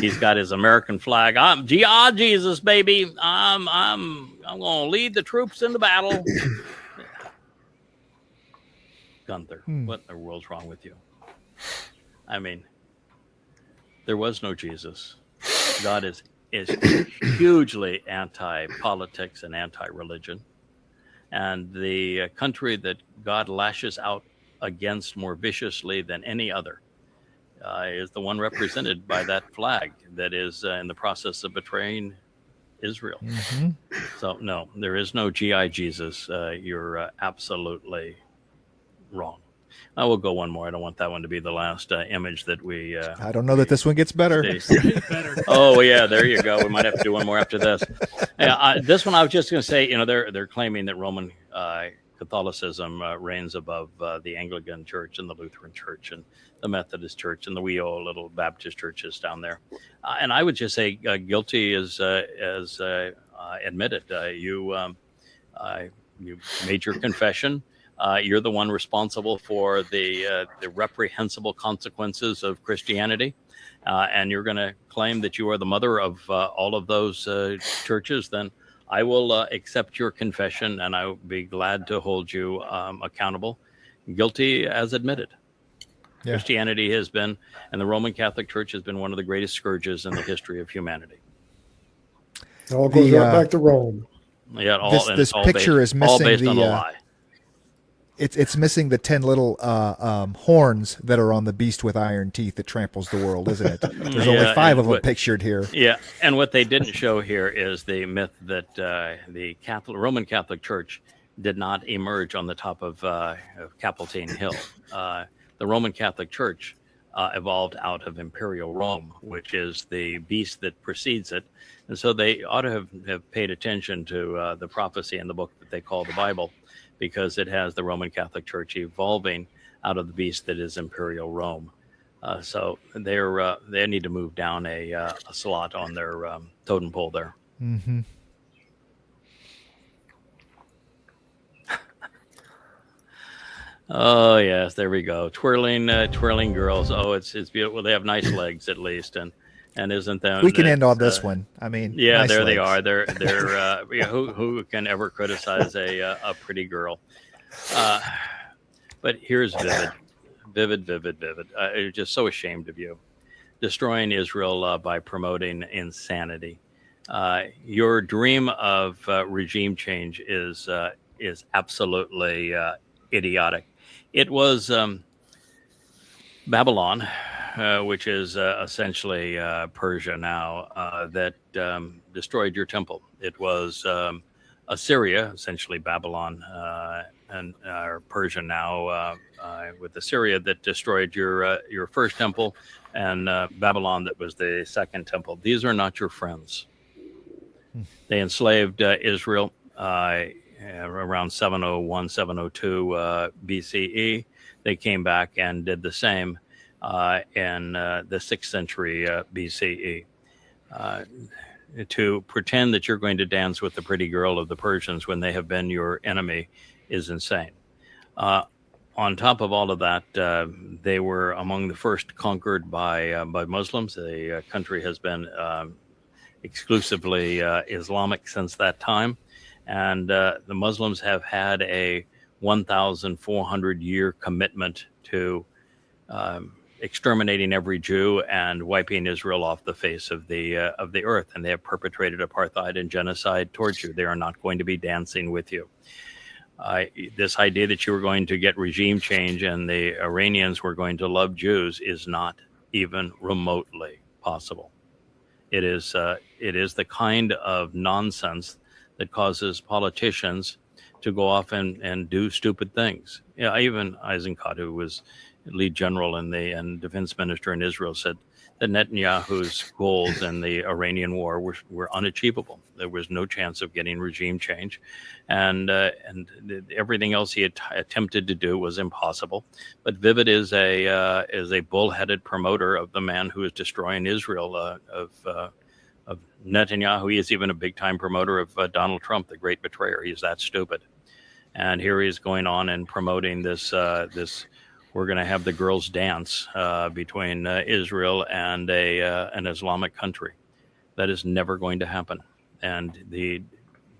He's got his American flag. I'm GI Jesus, baby. I'm going to lead the troops into battle. Gunther, what in the world's wrong with you? I mean, there was no Jesus. God is hugely anti-politics and anti-religion. And the country that God lashes out against more viciously than any other is the one represented by that flag that is in the process of betraying Israel. So, no, there is no GI Jesus. You're absolutely wrong. I will go one more. I don't want that one to be the last image that we... I don't know that this one gets better. Oh, yeah, there you go. We might have to do one more after this. This one, I was just going to say, they're claiming that Roman Catholicism reigns above the Anglican Church and the Lutheran Church and the Methodist Church and the wee old little Baptist churches down there. And I would just say guilty as admitted. You made your confession. You're the one responsible for the reprehensible consequences of Christianity, and you're going to claim that you are the mother of all of those churches. Then I will accept your confession, and I will be glad to hold you accountable. Guilty as admitted. Yeah. Christianity has been, and the Roman Catholic Church has been one of the greatest scourges in the history of humanity. It all goes right back to Rome. Yeah, this picture is missing all based on a lie. It's missing the 10 little horns that are on the beast with iron teeth that tramples the world, isn't it? There's only 5 of them pictured here. Yeah, and what they didn't show here is the myth that the Roman Catholic Church did not emerge on the top of Capitine Hill. The Roman Catholic Church evolved out of Imperial Rome, which is the beast that precedes it. And so they ought to have paid attention to the prophecy in the book that they call the Bible, because it has the Roman Catholic Church evolving out of the beast that is Imperial Rome. So they need to move down a slot on their totem pole there. Mm-hmm. Oh yes, there we go. Twirling girls. Oh, it's beautiful. They have nice legs at least, and isn't that? We can end on this one. I mean, yeah, nice there legs. they are. They're who can ever criticize a pretty girl? But here's vivid. I'm just so ashamed of you, destroying Israel by promoting insanity. Your dream of regime change is absolutely idiotic. It was Babylon, which is essentially Persia now, that destroyed your temple. It was Assyria, essentially Babylon, and Persia now, with Assyria that destroyed your first temple, and Babylon that was the second temple. These are not your friends. They enslaved Israel around 701, 702 BCE. They came back and did the same in the 6th century BCE. To pretend that you're going to dance with the pretty girl of the Persians when they have been your enemy is insane. On top of all of that, they were among the first conquered by Muslims. The country has been exclusively Islamic since that time. And the Muslims have had a 1,400-year commitment to exterminating every Jew and wiping Israel off the face of the earth. And they have perpetrated apartheid and genocide towards you. They are not going to be dancing with you. This idea that you were going to get regime change and the Iranians were going to love Jews is not even remotely possible. It is the kind of nonsense that causes politicians to go off and do stupid things. Yeah, even Eisenkot, who was lead general and defense minister in Israel, said that Netanyahu's goals in the Iranian war were unachievable. There was no chance of getting regime change, and everything else he had attempted to do was impossible. But Vivid is a bullheaded promoter of the man who is destroying Israel, of Netanyahu. He is even a big time promoter of Donald Trump, the great betrayer. He's that stupid. And here he is going on and promoting this we're going to have the girls dance between Israel and an Islamic country. That is never going to happen. And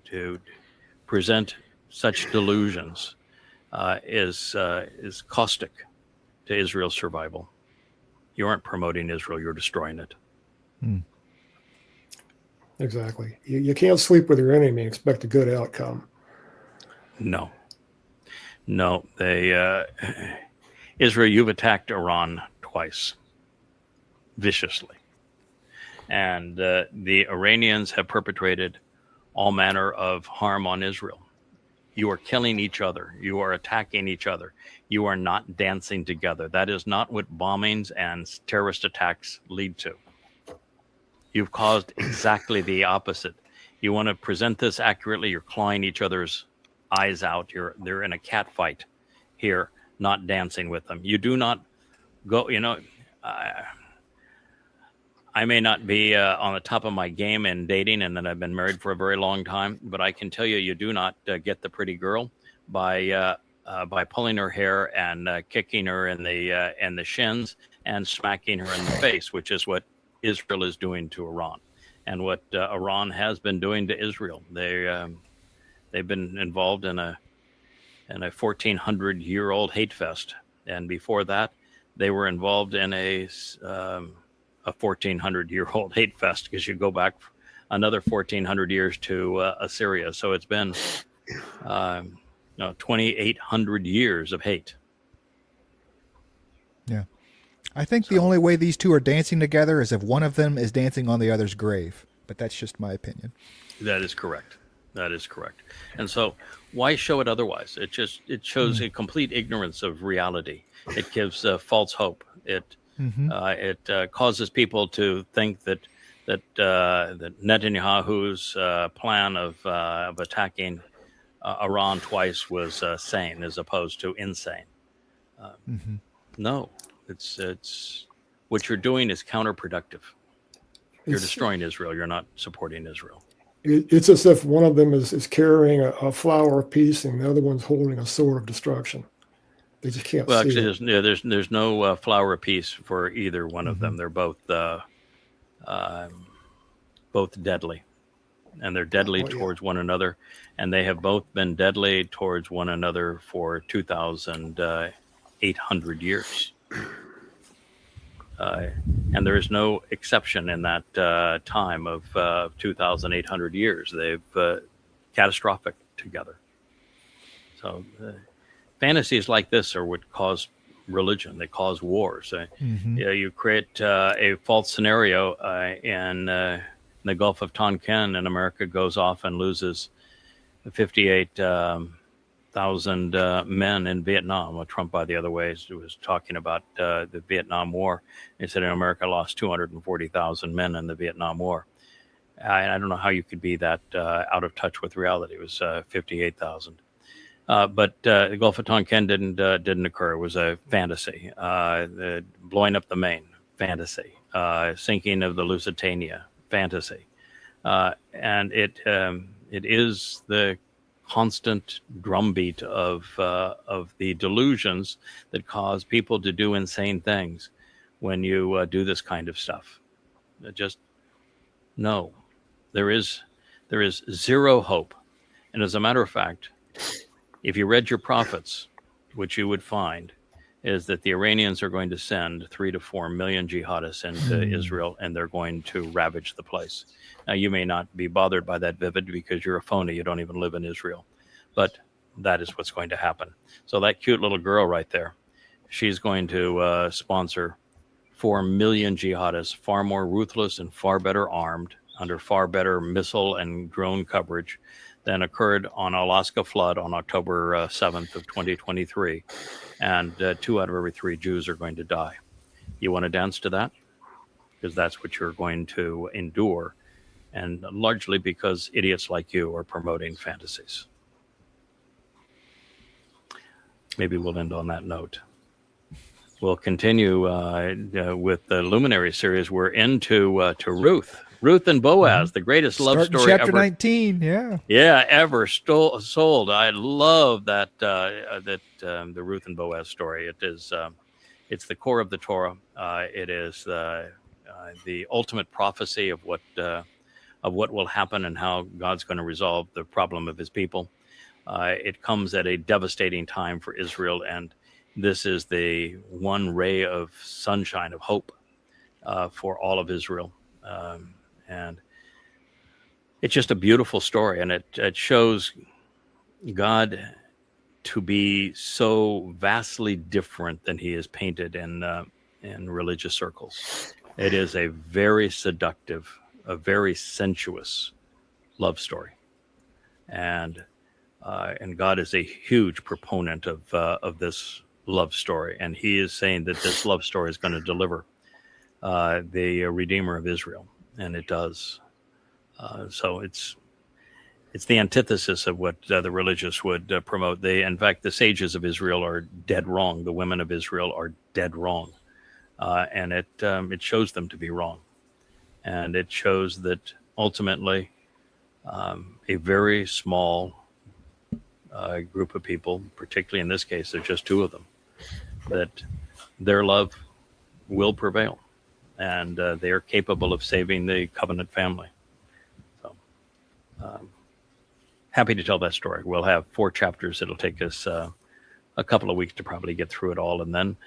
to present such delusions is caustic to Israel's survival. You aren't promoting Israel; you're destroying it. Exactly. You can't sleep with your enemy and expect a good outcome. No. Israel, you've attacked Iran twice, viciously. And the Iranians have perpetrated all manner of harm on Israel. You are killing each other. You are attacking each other. You are not dancing together. That is not what bombings and terrorist attacks lead to. You've caused exactly the opposite. You want to present this accurately, you're clawing each other's eyes out. They're in a cat fight here, not dancing with them. You do not go, I may not be on the top of my game in dating, and that I've been married for a very long time, but I can tell you, you do not get the pretty girl by pulling her hair and kicking her in the shins and smacking her in the face, which is what Israel is doing to Iran, and what Iran has been doing to Israel. They've been involved in a 1,400-year-old hate fest, and before that, they were involved in a 1,400-year-old hate fest, because you go back another 1,400 years to Assyria. So it's been 2,800 years of hate. Yeah. I think the only way these two are dancing together is if one of them is dancing on the other's grave. But that's just my opinion. That is correct. And so why show it otherwise? It shows a complete ignorance of reality. It gives false hope. It causes people to think that Netanyahu's plan of attacking Iran twice was sane as opposed to insane. No, it's what you're doing is counterproductive. You're destroying Israel. You're not supporting Israel. It's as if one of them is carrying a flower of peace and the other one's holding a sword of destruction. They just can't see actually, there's no flower of peace for either one of them. They're both deadly, and they're deadly towards one another, and they have both been deadly towards one another for 2,800 years. And there is no exception in that time of 2,800 years. They've catastrophic together. So fantasies like this are what cause religion. They cause wars. You create a false scenario in the Gulf of Tonkin, and America goes off and loses 58,000 men in Vietnam. Well, Trump, by the other way, was talking about the Vietnam War. He said America lost 240,000 men in the Vietnam War. I don't know how you could be that out of touch with reality. It was 58,000. But the Gulf of Tonkin didn't occur. It was a fantasy. Blowing up the Maine, fantasy. Sinking of the Lusitania, fantasy. And it is the constant drumbeat of the delusions that cause people to do insane things when you do this kind of stuff. No, there is zero hope. And as a matter of fact, if you read your prophets, what you would find is that the Iranians are going to send 3 to 4 million jihadists into Israel, and they're going to ravage the place. Now, you may not be bothered by that, Vivid, because you're a phony. You don't even live in Israel. But that is what's going to happen. So that cute little girl right there, she's going to sponsor 4 million jihadists, far more ruthless and far better armed under far better missile and drone coverage than occurred on Alaska flood on October 7th of 2023. And 2 out of every 3 Jews are going to die. You want to dance to that? Because that's what you're going to endure. And largely because idiots like you are promoting fantasies. Maybe we'll end on that note. We'll continue with the Luminary series. We're into to Ruth. Ruth and Boaz, the greatest love Starting story chapter ever. 19, yeah. Yeah, ever sold. I love that the Ruth and Boaz story. It is it's the core of the Torah. It is the ultimate prophecy of what will happen and how God's going to resolve the problem of his people. It comes at a devastating time for Israel, and this is the one ray of sunshine of hope for all of Israel. And it's just a beautiful story, and it shows God to be so vastly different than he is painted in religious circles. It is a very seductive, a very sensuous love story, and God is a huge proponent of this love story, and he is saying that this love story is going to deliver the Redeemer of Israel, and it does. So it's the antithesis of what the religious would promote. In fact, the sages of Israel are dead wrong. The women of Israel are dead wrong, and it shows them to be wrong, and it shows that ultimately a very small group of people, particularly in this case, there's just 2 of them, that their love will prevail, and they are capable of saving the covenant family. So happy to tell that story. We'll have 4 chapters. It'll take us a couple of weeks to probably get through it all, and then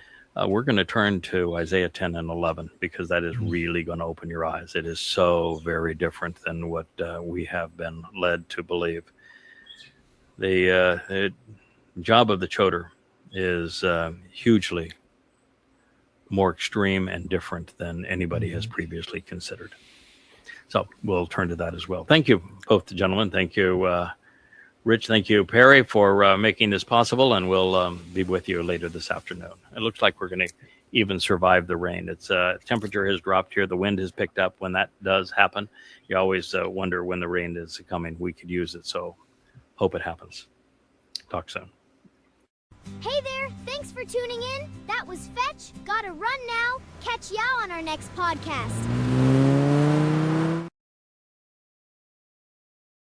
we're going to turn to Isaiah 10 and 11, because that is really going to open your eyes. It is so very different than what we have been led to believe. The job of the Choter is hugely more extreme and different than anybody has previously considered. So we'll turn to that as well. Thank you, both gentlemen. Thank you, Rich. Thank you, Perry, for making this possible, and we'll be with you later this afternoon. It looks like we're going to even survive the rain. It's temperature has dropped here. The wind has picked up. When that does happen, you always wonder when the rain is coming. We could use it, so hope it happens. Talk soon. Hey there, thanks for tuning in. That was Fetch. Gotta run now. Catch y'all on our next podcast.